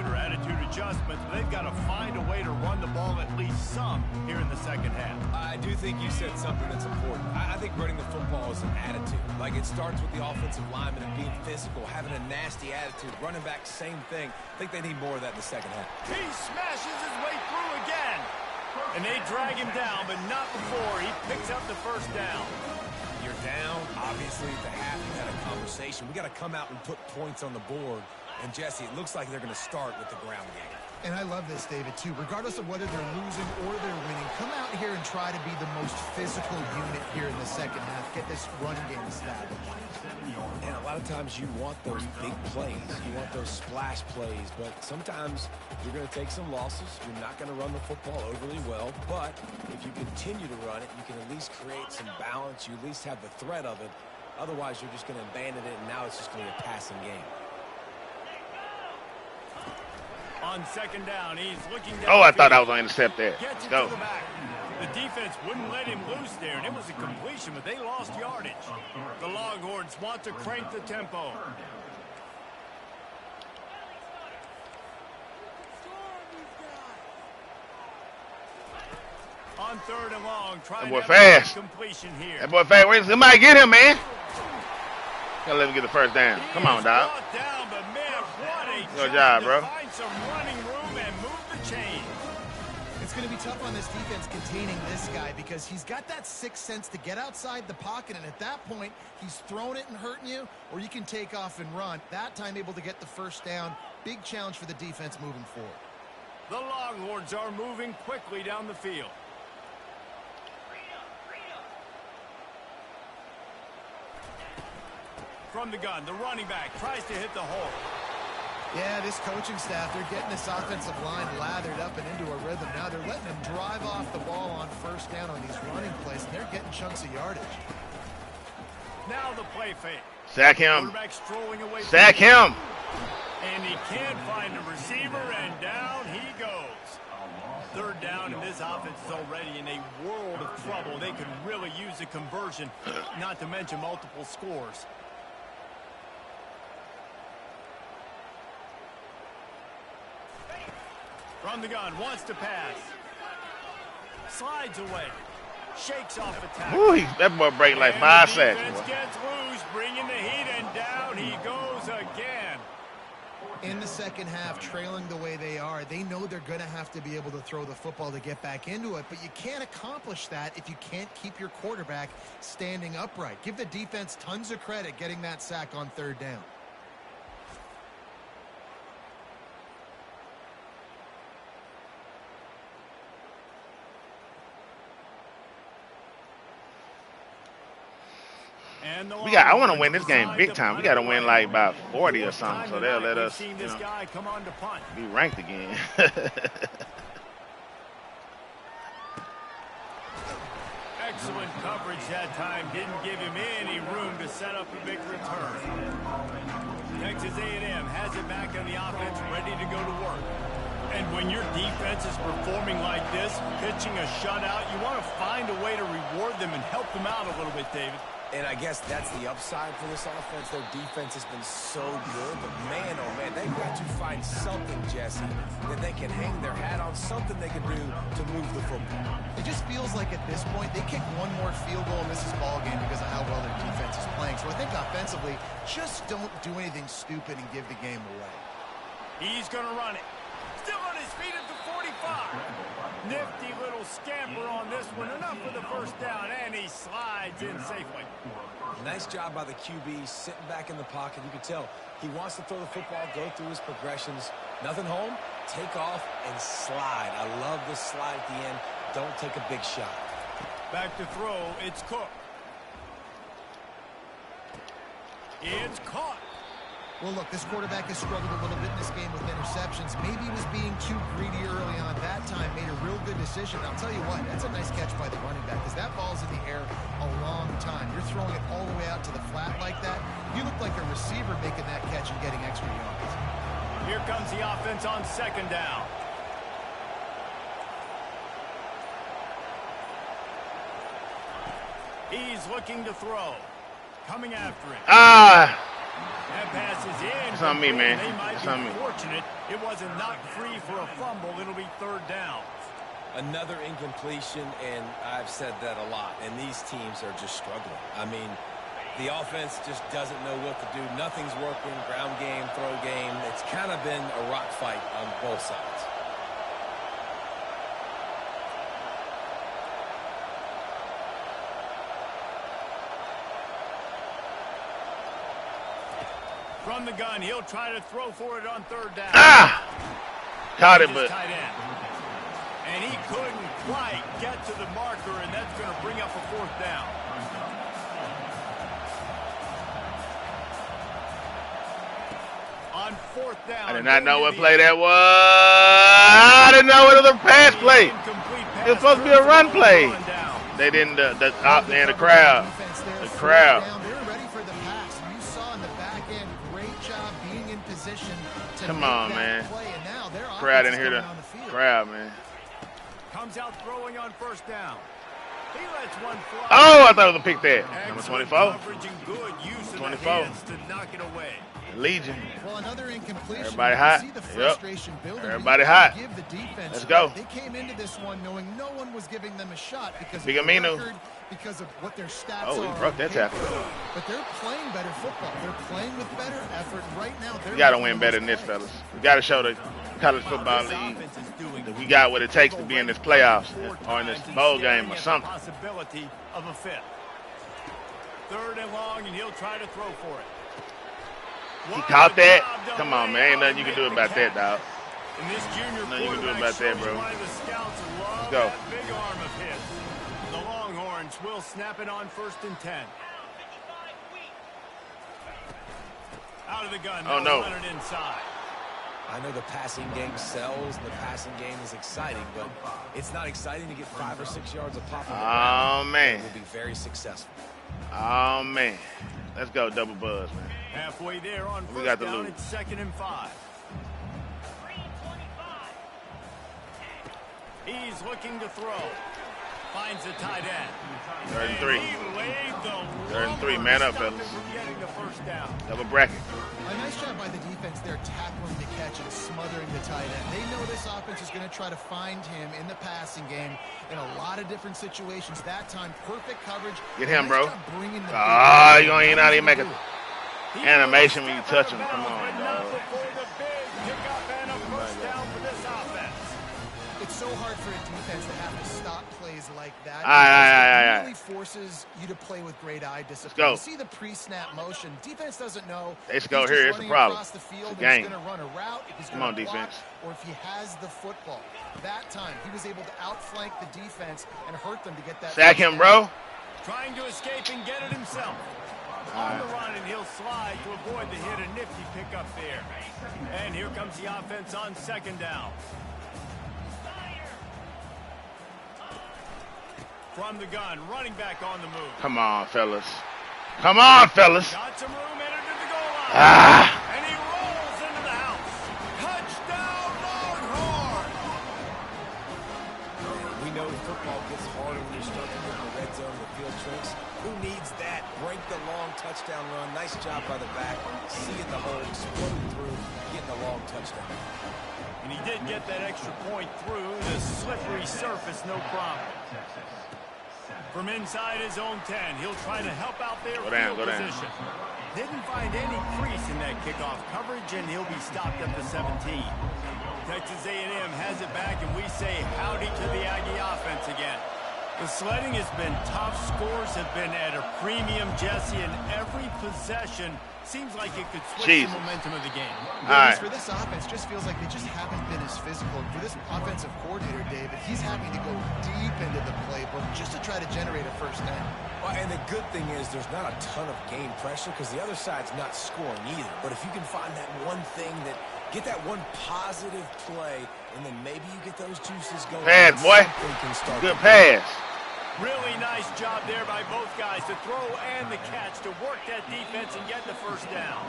adjustments, but they've got to find a way to run the ball at least some here in the second half. I do think you said something that's important. I think running the football is an attitude. Like, it starts with the offensive lineman and being physical, having a nasty attitude. Running back, same thing. I think they need more of that in the second half. He smashes his way through again. And they drag him down, but not before he picks up the first down. You're down. Obviously, at the half, you had a conversation. We got to come out and put points on the board. And, Jesse, it looks like they're going to start with the ground game. And I love this, David, too. Regardless of whether they're losing or they're winning, come out here and try to be the most physical unit here in the second half. Get this running game established. And a lot of times you want those big plays. You want those splash plays. But sometimes you're going to take some losses. You're not going to run the football overly well. But if you continue to run it, you can at least create some balance. You at least have the threat of it. Otherwise, you're just going to abandon it, and now it's just going to be a passing game. On second down, he's looking down. Oh, I thought I was going to intercept there. Gets Let's it go. to the back. The defense wouldn't let him loose there, and it was a completion, but they lost yardage. The Longhorns want to crank the tempo. On 3rd and long, trying That boy to fast. completion here. That boy fast. Wait, somebody get him, man. Gotta let him get the first down. Come on, dog. Brought down, but man, what a Good job, to bro. find some running room and move the chain. It's going to be tough on this defense containing this guy because he's got that sixth sense to get outside the pocket, and at that point, he's throwing it and hurting you, or you can take off and run. That time able to get the first down. Big challenge for the defense moving forward. The Longhorns are moving quickly down the field. From the gun, the running back tries to hit the hole. Yeah, this coaching staff, they're getting this offensive line lathered up and into a rhythm. Now they're letting them drive off the ball on first down on these running plays, and they're getting chunks of yardage. Now the play fake. Sack him. Quarterback strolling away. Sack him. And he can't find a receiver, and down he goes. 3rd down, and this offense is already in a world of trouble. They could really use a conversion, not to mention multiple scores. From the gun, wants to pass. Slides away. Shakes off the tackle. Ooh, that boy break like And 5 the sacks. defense Boy. gets loose, bringing the heat, and down he goes again. In the second half, trailing the way they are, they know they're going to have to be able to throw the football to get back into it, but you can't accomplish that if you can't keep your quarterback standing upright. Give the defense tons of credit getting that sack on 3rd down. And the I want to Longhorns win this game decide big to time. We punt got it to win away. like by 40 or Fourth something, time so they'll tonight let we've us, seen this guy come on to punt. be ranked again. Excellent coverage that time. Didn't give him any room to set up a big return. Texas A&M has it back on the offense, ready to go to work. And when your defense is performing like this, pitching a shutout, you want to find a way to reward them and help them out a little bit, David. And I guess that's the upside for this offense. Their defense has been so good, but man, oh man, they've got to find something, Jesse, that they can hang their hat on, something they can do to move the football. It just feels like at this point, they kick one more field goal and miss this ball game because of how well their defense is playing. So I think offensively, just don't do anything stupid and give the game away. He's going to run it. Still on his feet at the 45. Nifty little scamper on this one. Enough for the first down, and he slides in safely. Nice job by the QB, sitting back in the pocket. You can tell he wants to throw the football, go through his progressions. Nothing home, take off, and slide. I love the slide at the end. Don't take a big shot. Back to throw, it's Cook. It's caught. Well, look, this quarterback has struggled a little bit in this game with interceptions. Maybe he was being too greedy early on. That time made a real good decision. I'll tell you what, that's a nice catch by the running back because that ball's in the air a long time. You're throwing it all the way out to the flat like that. You look like a receiver making that catch and getting extra yards. Here comes the offense on second down. He's looking to throw. Coming after him. That pass is in. It's on me, man. They might It's be on me. fortunate it wasn't knocked free for a fumble. It'll be third down. Another incompletion, and I've said that a lot, and these teams are just struggling. I mean, the offense just doesn't know what to do. Nothing's working, ground game, throw game. It's kind of been a rock fight on both sides. From the gun, he'll try to throw for it on third down. Caught it, but Tight end. And he couldn't quite get to the marker, and that's going to bring up a fourth down. On fourth down. I did not know what play that was. I didn't know it was a pass play. It was supposed to be a run play. They didn't. The crowd. The crowd. Come on, man. Crowd in here. The crowd, man. Comes out throwing on first down. He lets one fly. Oh, I thought it was a pick there. Number 24. Coverage and good use of 24. the hands to knock it away. Legion. Well, another incompletion. Everybody hot. See the frustration building. Everybody hot. Give the defense. Let's go. They came into this one knowing no one was giving them a shot because of Big the Aminu. record, because of what their stats Oh, are. he broke that tackle. But they're playing better football. They're playing with better effort. Right now, they're We got to making win the better than most this, plays. fellas. We got to show the college football league that we got what it takes to be in this playoffs or in this bowl game or something. Possibility of a fifth. Third and long, and he'll try to throw for it. He caught that. Come on, man. Ain't nothing you can do about that, dog. And this junior Nothing you can do quarterback about that, shows bro. why the scouts love Let's go. that big arm of his. The Longhorns will snap it on 1st and 10. Out of the gun. Oh, no. Run it inside. I know the passing game sells, and the passing game is exciting, but it's not exciting to get 5 or 6 yards of pop on the ground. Oh, man. It will be very successful. Oh, man. Let's go, double buzz, man. Halfway there on We first got the down, loot. it's 2nd and 5. He's looking to throw. Finds the tight end. 3rd and 3. And he laid the 3rd and 3. lumber Man to up, stop fellas. them from getting the first down. Double bracket. A nice job by the defense there, tackling the catch and smothering the tight end. They know this offense is going to try to find him in the passing game in a lot of different situations. That time, perfect coverage. Get him, bro. Nice job bringing the Ah, big- you ain't out here making He animation will when you step touch him. out of Come bounds, on, but not dog. before the big pickup and a first down for this offense. It's so hard for a defense to have to stop plays like that. Aye. It really forces you to play with great eye discipline. go. You see the pre-snap motion. Defense doesn't know. Let's go he's here. just It's a running problem. across the field It's a and game. he's going to run a route. If he's Come going on, to block, defense. or if he has the football. That time, he was able to outflank the defense and hurt them to get that. Sack first him, down. bro. Trying to escape and get it himself. On the run, and he'll slide to avoid the hit. A nifty pickup there. And here comes the offense on second down. From the gun, running back on the move. Come on, fellas. Come on, fellas. Got some room, entered to the goal line. Ah. And he rolls into the house. Touchdown, Longhorn. We know football gets harder when you start to get in the red zone and the field tricks. Who needs that? Break the long touchdown run. Nice job by the back. See it in the hole, explode through, getting a long touchdown. And he did get that extra point through the slippery surface, no problem. From inside his own 10, he'll try to help out their field position. Didn't find any crease in that kickoff coverage, and he'll be stopped at the 17. Texas A&M has it back, and we say howdy to the Aggie offense again. The sledding has been tough. Scores have been at a premium, Jesse, and every possession seems like it could switch the momentum of the game. For this offense, just feels like they just haven't been as physical. For this offensive coordinator, David, he's having to go deep into the playbook just to try to generate a first down. Well, and the good thing is there's not a ton of game pressure because the other side's not scoring either. But if you can find that one thing that get that one positive play, and then maybe you get those juices going. Pass, boy. Good pass. Really nice job there by both guys to throw and the catch to work that defense and get the first down.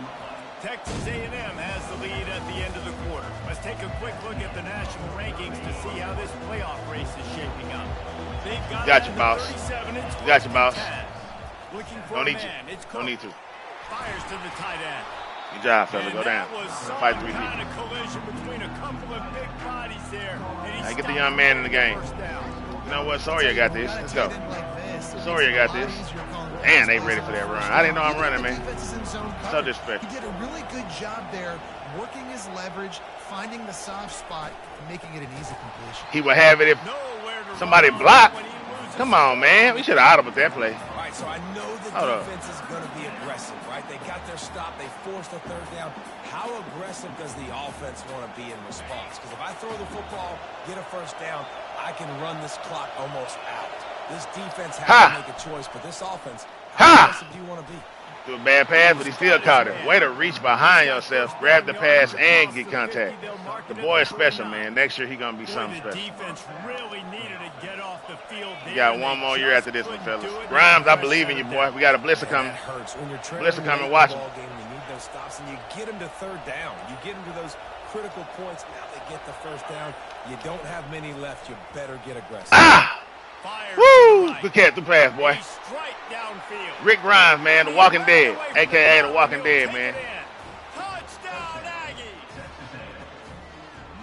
Texas A&M has the lead at the end of the quarter. Let's take a quick look at the national rankings to see how this playoff race is shaping up. They've got you, boss. 37. Got you, boss. Looking for Don't a need man. you. It's Don't need to. Fires to the tight end. Good job, fella. Go down. Fight 3 kind of collision between a couple of big bodies there. I get the young man in the game. You know what? Sawyer got this. Let's go. Sawyer got this. And they ready for that run. I didn't know I'm running, man. So disrespectful. He did a really good job there, working his leverage, finding the soft spot, and making it an easy completion. He would have it if somebody blocked. Come on, man. We should have audibled that play. All right, so I know the defense is going to be aggressive, right? They got their stop. They forced the third down. How aggressive does the offense want to be in response? Because if I throw the football, get a first down, I can run this clock almost out. This defense has to make a choice, but this offense, how aggressive do you want to be? Do a bad pass, but he still caught it. Way to reach behind yourself, grab the pass, and get contact. The boy is special, man. Next year, he's going to be something special. Defense really needed to get off the field. You got one more year after this one, fellas. Grimes, I believe in you, boy. We got a blitzer coming. Blitzer coming, watch him. You need those stops, and you get them to third down. You get them to those critical points. Now they get the first down. You don't have many left. You better get aggressive. Woo! Good catch, good pass, boy. Straight downfield. Rick Grimes, man, the Walking Dead, a.k.a. the Walking Dead, man. Touchdown, Aggies!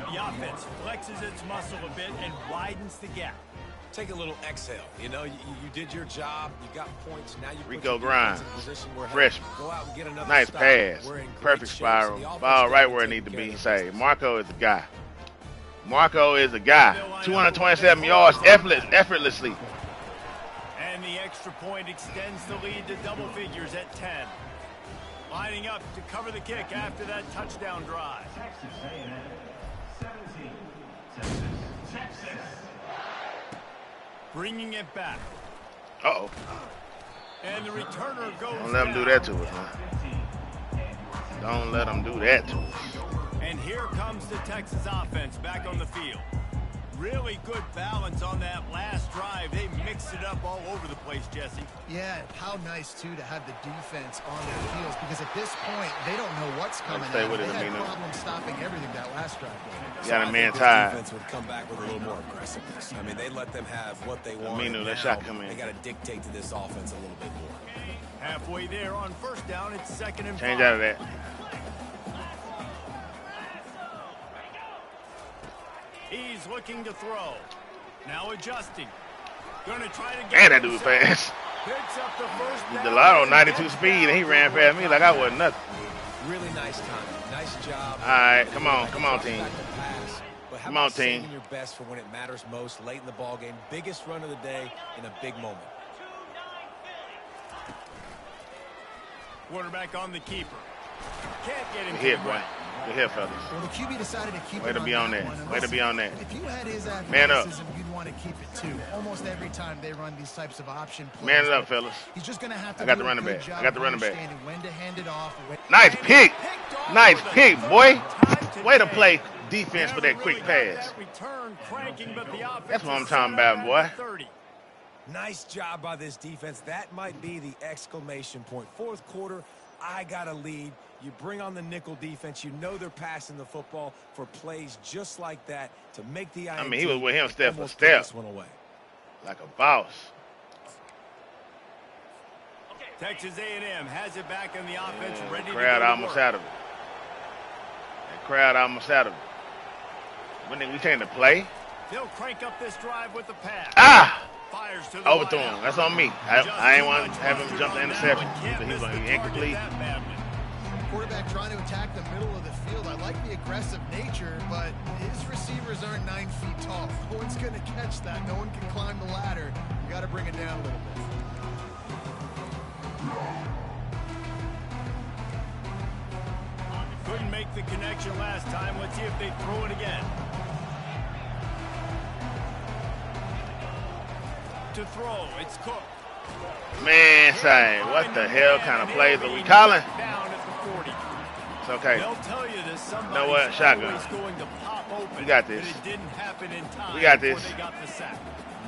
The offense flexes its muscle a bit and widens the gap. Take a little exhale. You know, you did your job. You got points. Now you Rico Grimes, freshman. Go out and get another nice pass. Perfect spiral. Ball right where it needs to be. Say, Marco is the guy. Marco is a guy. 227 yards effortlessly. And the extra point extends the lead to double figures at 10. Lining up to cover the kick after that touchdown drive. Bringing it back. Uh-oh. And the returner goes Don't let him do that to us, man. Don't let him do that to us. And here comes the Texas offense back on the field. Really good balance on that last drive. They mixed it up all over the place, Jesse. Yeah, how nice, too, to have the defense on their heels, because at this point, they don't know what's coming. Stay with they it, had problems stopping everything that last drive. You got a man tied. Defense would come back with a little more aggressiveness. I mean, they let them have what they want. That shot come in. They got to dictate to this offense a little bit more. Halfway there on first down, it's 2nd and 5. Change out of that. He's looking to throw. Now adjusting. Going to try to get. Man, that dude fast. Picks up the first down. Delano 92 speed, and he ran past me like I wasn't nothing. Really nice time. Nice job. All right, come on, team. Come on, team. Saving your best for when it matters most, late in the ball game. Biggest run of the day in a big moment. Quarterback on the keeper. Can't get him hit, boy. Good here, fellas. Well, the QB decided to keep Way it to be on that. one. Way to be on that. If you had his Man up. athleticism, you'd want to keep it too. Almost every time they run these types of option plays. Man it up, fellas. He's just going to have to I got do the running a good back. job I got the running back. understanding when to hand it off. Nice pick. Nice pick, boy. Way to play defense for that quick pass. That's what I'm talking about, boy. Nice job by this defense. That might be the exclamation point. Fourth quarter, I got a lead. You bring on the nickel defense. You know they're passing the football for plays just like that to make the INT. I mean, he was with him step for step. This one away. Like a boss. Texas A&M has it back in the offense, ready to go. Crowd almost out of it. That crowd almost out of it. When we came to play. They'll crank up this drive with the pass. Ah! Fires to the Overthrew him. That's on me. I ain't want to have him jump the interception. He was going to be incomplete. Quarterback trying to attack the middle of the field. I like the aggressive nature, but his receivers aren't 9 feet tall. No one's going to catch that. No one can climb the ladder. You got to bring it down a little bit. Couldn't make the connection last time. Let's see if they throw it again. To throw, it's Cook. Man, say, what the hell kind of plays are we calling? Down at the 40. It's okay. They'll tell you this. You know what? Shotgun. Going to pop open, we got this. But it didn't happen in time. We got this. They got the sack.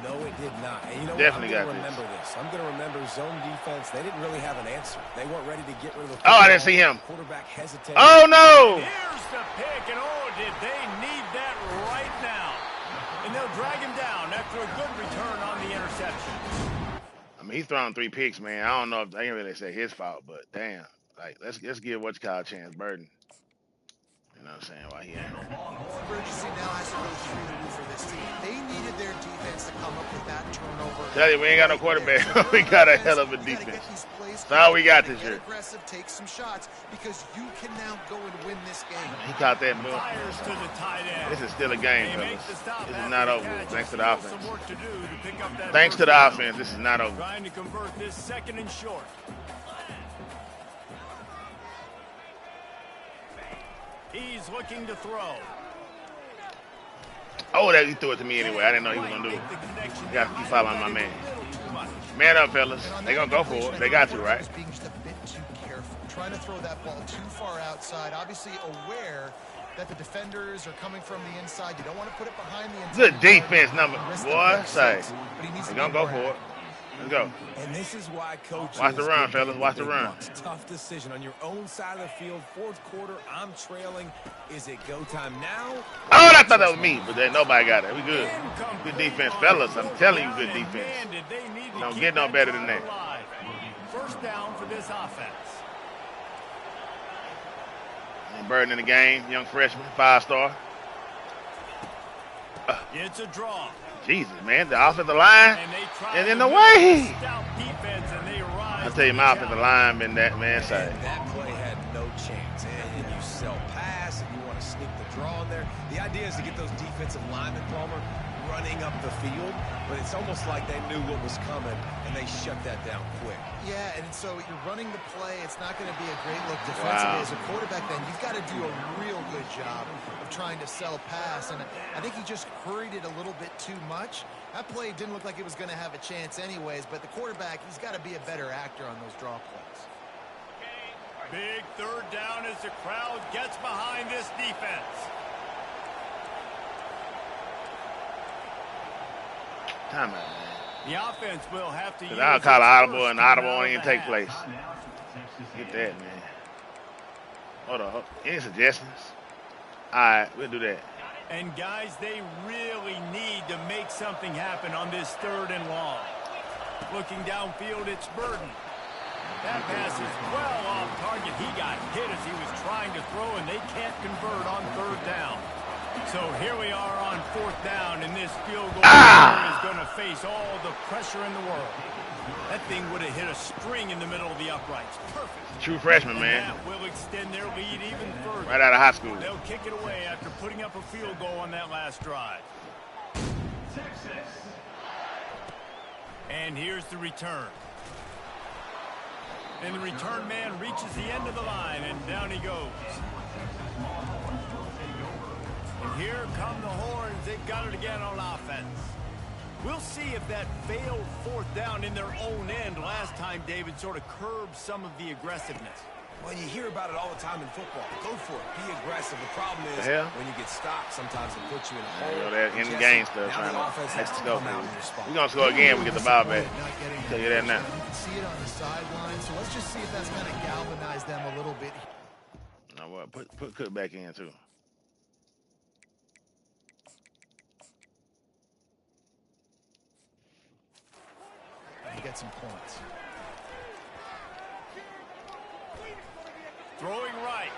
No, it did not. And you know Definitely what? got I'm going to remember this. I'm going to remember zone defense. They didn't really have an answer. They weren't ready to get rid of the football. Oh, I didn't see him. Quarterback hesitated. Oh, no. Here's the pick, and oh, did they need that right now. And they'll drag him down after a good return on the interception. I mean, he's thrown 3 picks, man. I don't know if I can really say his fault, but damn. Like, let's give Wk.12 a chance, Burden. You know what I'm saying? Why he ain't. Emergency now has to go through the roof for this team. They needed their defense to come up with that turnover. Tell you, we ain't got no quarterback. We got a hell of a defense. That's all we got this year. Aggressive, take some shots because you can now go and win this game. He caught that move. Fires to the tight end. This is still a game, fellas. This is not over. Thanks to the offense. Some work to do to pick up that Thanks to the down. offense, this is not over. Trying to convert this second and short. He's looking to throw. Oh, that he threw it to me anyway. I didn't know he was going to do it. You got to keep following my man. Man up, fellas. They're going to go for it. They got to, right? Being just a bit too careful. Trying to throw that ball too far outside. Obviously aware that the defenders are coming from the inside. You don't want to put it behind the inside. Good defense number. Boy, say. They're going to go for it. Let's go. And this is why coaches Watch the run, fellas. Watch the run. Tough decision on your own side of the field. Fourth quarter, I'm trailing. Is it go time now? Oh, I thought that was me, but then nobody got it. We good. Good defense, fellas. I'm telling you, good defense. Don't get no better than that. First down for this offense. Burden in the game, young freshman, 5-star. It's a draw. Jesus, man, the offensive line is in the way. I tell you, my offensive line been that man side. That play had no chance. And you sell pass, and you want to sneak the draw in there. The idea is to get those defensive linemen, Palmer, running up the field, but it's almost like they knew what was coming, and they shut that down quick. Yeah, and so you're running the play. It's not going to be a great look defensively. As a quarterback, then you've got to do a real good job of trying to sell pass, and I think he just hurried it a little bit too much. That play didn't look like it was going to have a chance anyways, but the quarterback, he's got to be a better actor on those draw plays. Big third down as the crowd gets behind this defense. Time out, man. The offense will have to use I'll call an audible, and the audible won't even take place. Get that, man. Hold on. Any suggestions? All right, we'll do that. And, guys, they really need to make something happen on this third and long. Looking downfield, it's Burden. That pass is well off target. He got hit as he was trying to throw, and they can't convert on third down. So here we are on fourth down, and this field goal is going to face all the pressure in the world. That thing would have hit a string in the middle of the uprights. Perfect. True freshman, man. That will extend their lead even further. Right out of high school. They'll kick it away after putting up a field goal on that last drive. And here's the return. And the return man reaches the end of the line, and down he goes. Here come the horns. They've got it again on offense. We'll see if that failed fourth down in their own end last time, David, sort of curbed some of the aggressiveness. Well, you hear about it all the time in football. Go for it. Be aggressive. The problem is when you get stopped, sometimes it puts you in a hole. That in the game stuff trying to let's go. We're going to score again. We get the ball back. Tell you that now. You can see it on the sideline, so let's just see if that's going to galvanize them a little bit. No, what? Put Cook back in, too. And get some points. Throwing right.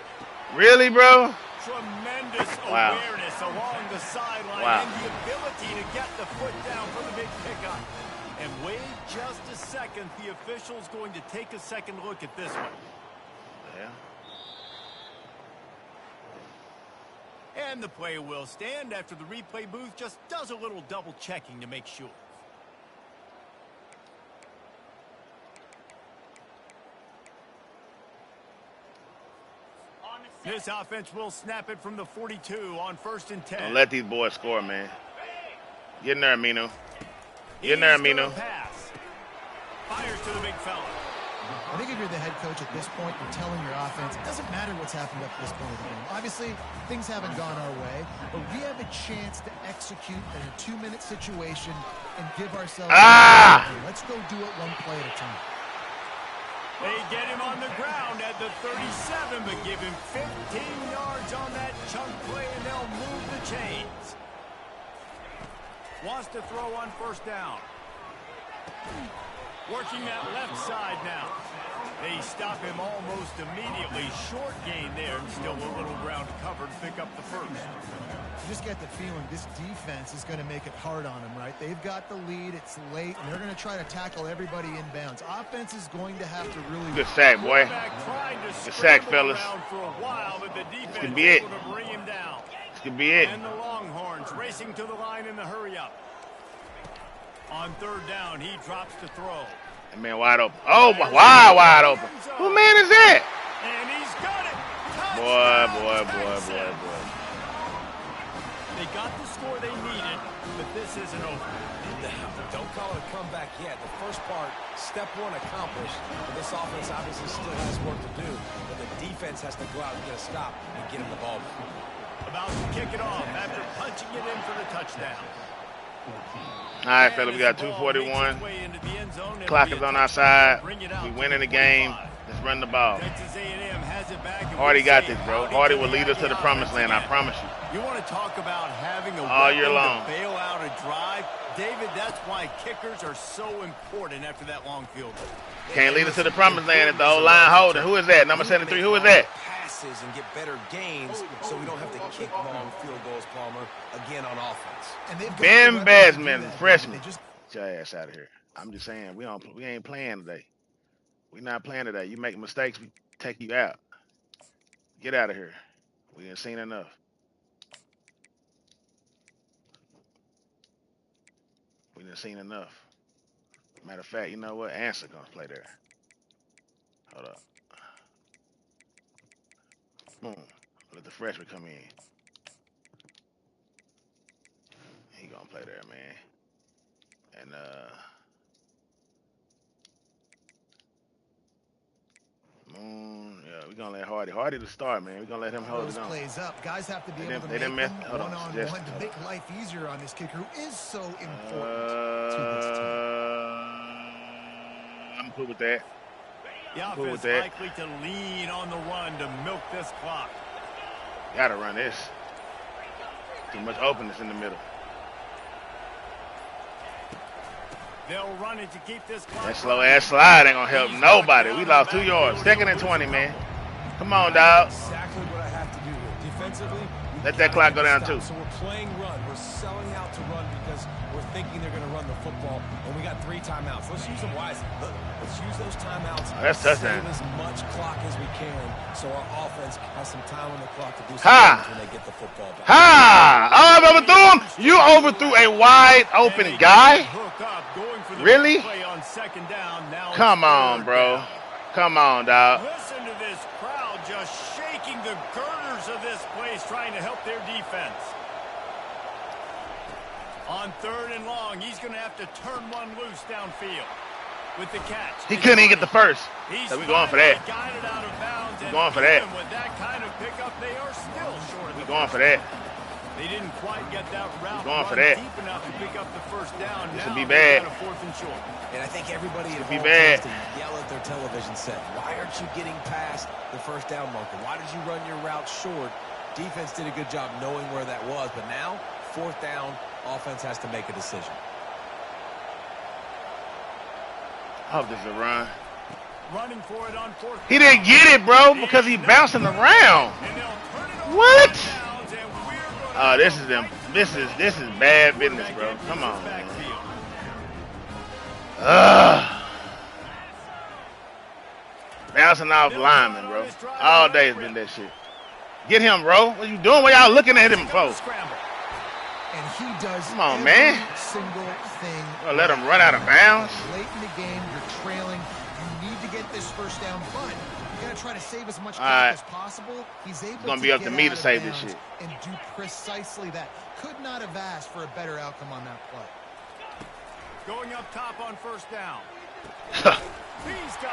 Really, bro? Tremendous awareness along the sideline and the ability to get the foot down for the big pickup. And wait just a second. The official's going to take a second look at this one. Yeah. And the play will stand after the replay booth just does a little double checking to make sure. This offense will snap it from the 42 on 1st and 10. Don't let these boys score, man. Get in there, Amino. Get in there, Amino. Pass. Fires to the big fella. I think if you're the head coach at this point, you're telling your offense, it doesn't matter what's happened up to this point of the game. Obviously, things haven't gone our way, but we have a chance to execute in a 2-minute situation and give ourselves let's go do it one play at a time. They get him on the ground at the 37, but give him 15 yards on that chunk play, and they'll move the chains. Wants to throw on 1st down. Working that left side now. They stop him almost immediately. Short gain there, and still a little ground covered to pick up the first. You just get the feeling this defense is going to make it hard on them, right? They've got the lead. It's late, and they're going to try to tackle everybody inbounds. Offense is going to have to really... Good sack, boy. Good sack, fellas. This could be it. This could be it. And the Longhorns racing to the line in the hurry-up. On 3rd down, he drops to throw. That man wide open. Oh, wide open. Who man is that? And he's got it. Boy. They got the score they needed, but this isn't over. Don't call it a comeback yet. The first part, step 1 accomplished. But this offense obviously still has work to do. But the defense has to go out and get a stop and get him the ball back. About to kick it off after punching it in for the touchdown. All right, fella, we got 2:41. Clock is on our side. We winning the game. Let's run the ball. Hardy got this, bro. Hardy will lead us to the promised land, I promise you. You want to talk about having a all year long to bail out a drive? David, that's why kickers are so important after that long field goal. Can't lead us to the promised land if the old line holding. Who is that? Number 73, who is that? Passes and get better gains so we don't have to kick long field goals, Palmer, again on offense. Ben Basman, freshman. Get your ass out of here. I'm just saying, we ain't playing today. We not playing today. You make mistakes, we take you out. Get out of here. We ain't seen enough. We done seen enough. Matter of fact, you know what? Answer gonna play there. Hold up. Boom. Let the freshman come in. He gonna play there, man. And Moon, yeah, we gonna let Hardy to start, man. We gonna let him hold it on. Plays up. Guys have to be able to make them one-on-one to make life easier on this kicker, who is so important to this team. I'm cool with that. The offense likely to lean on the run to milk this clock. Gotta run this. Too much openness in the middle. They'll run it to keep this clock. That slow ass slide ain't gonna help nobody. We lost 2 yards. 2nd and 20, man. Come on, dog. Exactly what I have to do here. Defensively, let that clock go down too. So we're playing run. We're selling out to run because we're thinking they're going to run the football, and we got 3 timeouts. Let's use them wisely. Let's use those timeouts. That's touchdown. Save as much clock as we can, so our offense has some time on the clock to do something when they get the football back. I overthrew him. You overthrew a wide open guy. Really? Come on, bro. Come on, dog. Listen to this crowd just shaking the girders of this place, trying to help their defense. On 3rd and long, he's going to have to turn one loose downfield. With the catch. He couldn't even get the first. So we going for that. We're going for that. With that kind of pickup, they are still short. We going for that. They didn't quite get that route going for that. deep enough to pick up the first down. This will be bad. 4th and short. And I think everybody at be home bad. tends to yell at their television set. Why aren't you getting past the first down marker? Why did you run your route short? Defense did a good job knowing where that was, but now 4th down, offense has to make a decision. I hope this is a run. Running for it on 4th. He didn't get it, bro, because he bouncing around. What? Oh, this is them. This is bad business, bro. Come on, man. Bouncing off linemen, bro. All day has been that shit. Get him, bro. What you doing? What y'all looking at him for? And he does Come on, man. single thing. Well, let him run out of bounds. Late in the game, you're trailing. You need to get this first down, but you got to try to save as much clock as possible. He's able It's gonna be up to me to save this shit. And do precisely that. Could not have asked for a better outcome on that play. Going up top on 1st down.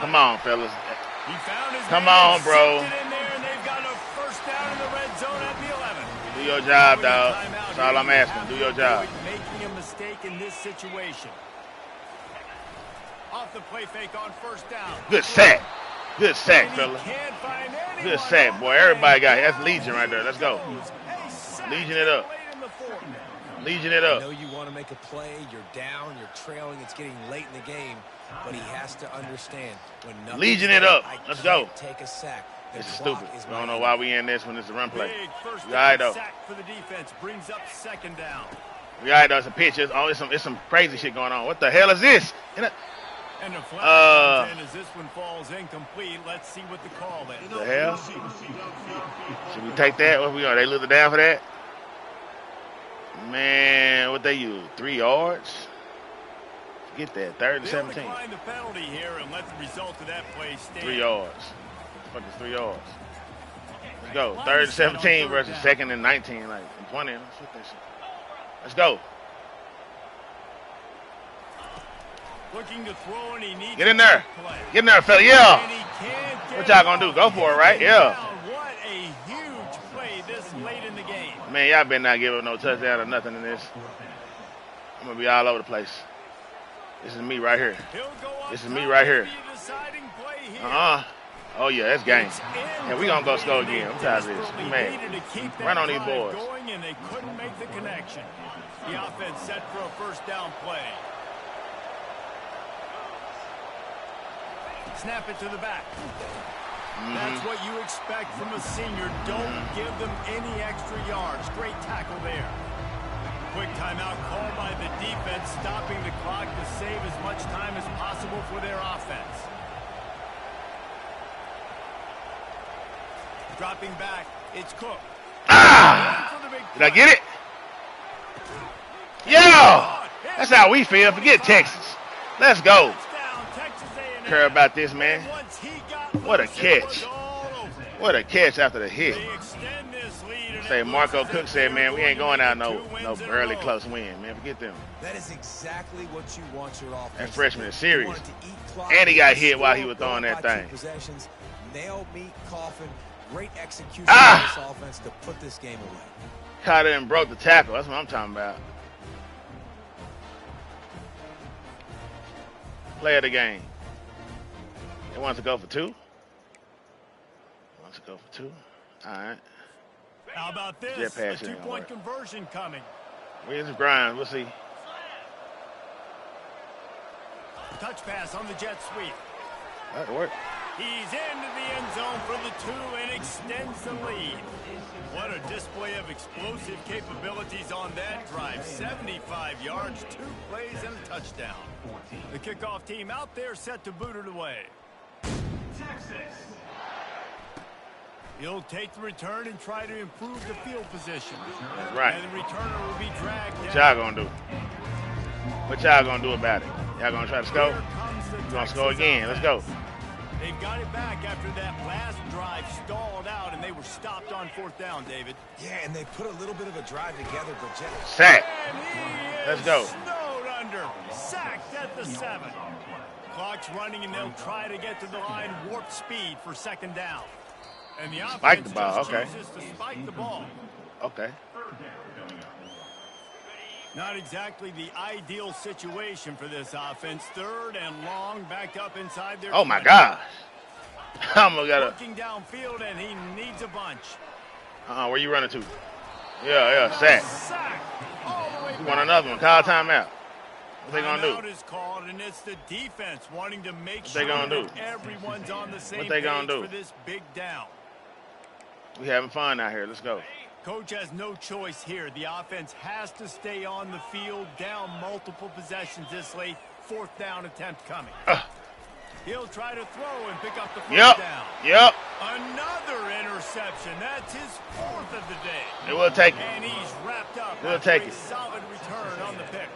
Come on, fellas. He found his Come on, bro. in there, and they've got a first down in the red zone at the 11. Do your job, dog. That's all I'm asking. Do your job. Making a mistake in this situation. Off the play fake on 1st down. Good sack. Good sack, fellas. Good sack, boy. Everybody got it. That's Legion right there. Let's go. Legion it up. Legion it I up. know you want to make a play. You're down. You're trailing. It's getting late in the game. But he has to understand when nothing's Legion it up. I Let's go. can't take a sack. This is The stupid. clock is I don't my know why we in this when it's a run play. Big first We all right, down though. sack for the defense brings up 2nd down. We all right, though. It's a pitch. It's some crazy shit going on. What the hell is this? And the flag comes in as this one falls incomplete. Let's see what the call is. The hell? Should we take that? What we on? They lose it down for that? Man, what they use? 3 yards? Get that. 3rd and 17. Decline the penalty here and let the result of that play stand. 3 yards. What the fuck is 3 yards? Let's go. 3rd and 17 versus 2nd and 19. Like, 20. Let's hit that shit. Let's go. Looking to throw and he needs Get in there. play. Get in there, fella. Yeah. And he can't get What y'all gonna do? Go for it, right? Yeah. What a huge play this late in the game. Man, y'all better not give up no touchdown or nothing in this. I'm gonna be all over the place. This is me right here. He'll go up This is me top right to here. be a deciding play here. Oh yeah, that's game. It's Yeah, we gonna go score again. I'm tired of this. desperately Man, needed to keep that run on these drive boys. Going and they couldn't make the connection. The offense set for a first down play. Snap it to the back. That's what you expect from a senior. Don't give them any extra yards. Great tackle there. Quick timeout called by the defense, stopping the clock to save as much time as possible for their offense. Dropping back, it's Cook. Did I get it? Yo! That's how we feel. Forget Texas. Let's go. Care about this, man. What a catch. What a catch after the hit. Say Marco Cook said, man, we ain't going out no early close win, man. Forget them. That is exactly what you want your offense. That freshman is You serious. want to eat clock, And he got hit while he was go throwing that by 2 thing. Possessions, nail, meat, coffin. Great execution Ah! of this offense to put this game away. Caught it and broke the tackle. That's what I'm talking about. Play of the game. They want to go for 2. Wants to go for 2. All right. How about this? Jet pass A ain't gonna work. 2-point conversion coming. Where's the grind? We'll see. Touch pass on the jet sweep. That'll work. He's into the end zone for the 2 and extends the lead. What a display of explosive capabilities on that drive. 75 yards, 2 plays, and a touchdown. The kickoff team out there set to boot it away. Texas. He'll take the return and try to improve the field position. That's right. And the returner will be dragged What down. y'all gonna do? What y'all gonna do about it? Y'all gonna try to score? Here comes the You gonna Texas score again? Let's go. They've got it back after that last drive stalled out, and they were stopped on 4th down, David. Yeah, and they put a little bit of a drive together, but Jeff. Sack. And he Let's is go. snowed under. Sacked at the 7. Clock's running, and they'll try to get to the line warp speed for 2nd down. And the Spike offense the ball, just okay. chooses to spike the ball. Okay. Not exactly the ideal situation for this offense. 3rd and long, back up inside their Oh my 20. gosh. I almost got Looking downfield, and he needs a bunch. where you running to? Yeah, sack. Sack all the way You back. want another one? Call timeout. What they gonna Timeout do? is called, and it's the defense wanting to make What they sure gonna that do? everyone's on the same they gonna page do? for this big down. We having fun out here. Let's go. Coach has no choice here. The offense has to stay on the field, down multiple possessions this late. 4th down attempt coming. He'll try to throw and pick up the 1st down. Yep. Another interception. That's his 4th of the day. It will take it. And he's wrapped up. We'll after take a it. solid return on the pick.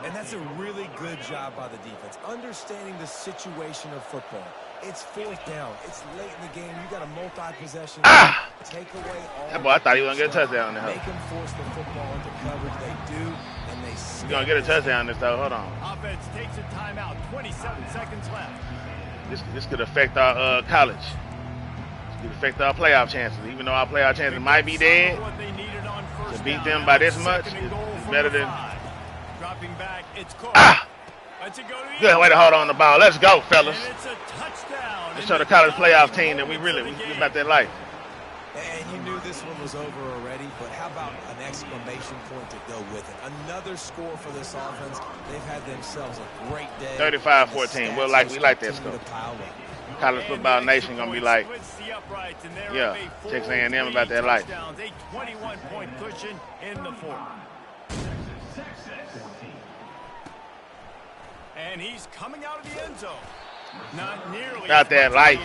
And that's a really good job by the defense, understanding the situation of football. It's 4th down. It's late in the game. You got a multi-possession. Take away all. That boy, I thought he was gonna get a touchdown in the Make them force the football into coverage. They do, and they. He's gonna get a touchdown this though. Hold on. Offense takes a timeout. 27 seconds left. This could affect our college. This could affect our playoff chances. Even though our playoff chances might be dead, What they needed on 1st to beat down. them by this Now much 2nd and is goal from better the than. 5. Dropping back, it's Cook. Let's it go to the Good end. way to hold on the ball. Let's go, fellas. And it's a touchdown. Let's show the college playoff team that we about that life. And you knew this one was over already, but how about an exclamation point to go with it? Another score for this offense. They've had themselves a great day. 35-14. We like that score. College football nation gonna be like, yeah, Texas A&M about that life. A 21-point cushion in the 4th. And he's coming out of the end zone. Not nearly. Not that life.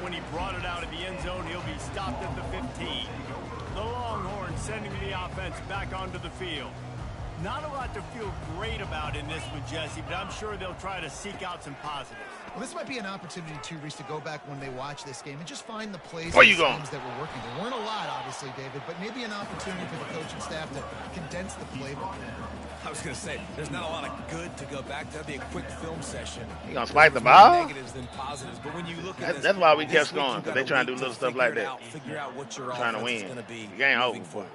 When he brought it out of the end zone, he'll be stopped at the 15. The Longhorns sending the offense back onto the field. Not a lot to feel great about in this one, Jesse, but I'm sure they'll try to seek out some positives. Well, this might be an opportunity, too, Reese, to go back when they watch this game and just find the plays Where and you going? schemes that were working. There weren't a lot, obviously, David, but maybe an opportunity for the coaching staff to condense the playbook. I was going to say, there's not a lot of good to go back to. That'd be a quick film session. You gonna spike the ball? Negatives than positives, but when you look at That's why we kept this week, scoring, you because got they trying to a do week little stuff like that. Figure out what your Trying to offense is win. going to be. The game moving over. forward.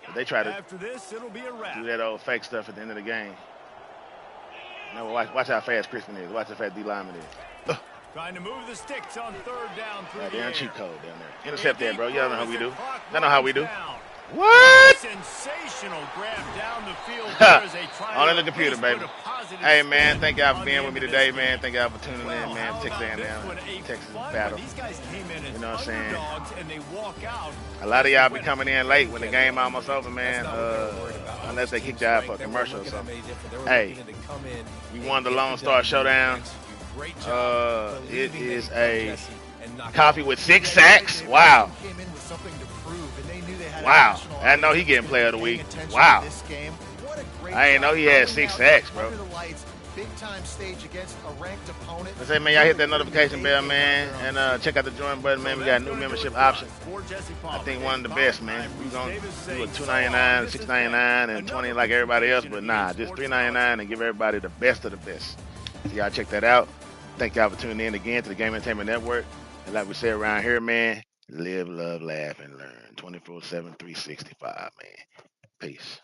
But they try to After this, it'll be a wrap. do that old fake stuff at the end of the game. No, watch how fast Crispin is. Watch how fast D lineman is. Trying to move the sticks on 3rd down through the Damn air. cheat code down there. Intercept that, bro. Y'all know how we do. Clock Y'all know how we do. down. What? Sensational grab down the field. There is a try On to the computer, at least baby. put a positive Hey, man, spin thank y'all for on being the with me end of today, this man. game. Thank y'all for tuning in, Well, man. how Texas about this A&M, one? A Texas fun battle. one. These guys came in as You know what I'm saying? underdogs, and they walk out. A lot of y'all be coming in late when the game almost over, man. Unless they kick you out for a commercial or something. Hey, we won the Lone Star Showdown. It is a coffee with 6 sacks. Wow. Came in with something to prove, and they knew they had a Wow. national I didn't know he audience getting player of the paying week. attention Wow. to this game. What a great I didn't know he job had coming 6 out sacks, bro. under the lights, big-time stage against a ranked opponent. Let's say, man, y'all hit that notification bell, man, and check out the join button, man. We got a new membership option. I think one of the best, man. We gonna do a $2.99, $6.99, and $20 like everybody else, but nah, just $3.99 and give everybody the best of the best. So y'all check that out. Thank y'all for tuning in again to the Game Entertainment Network. And like we say around here, man, live, love, laugh, and learn. 24/7, 365, man. Peace.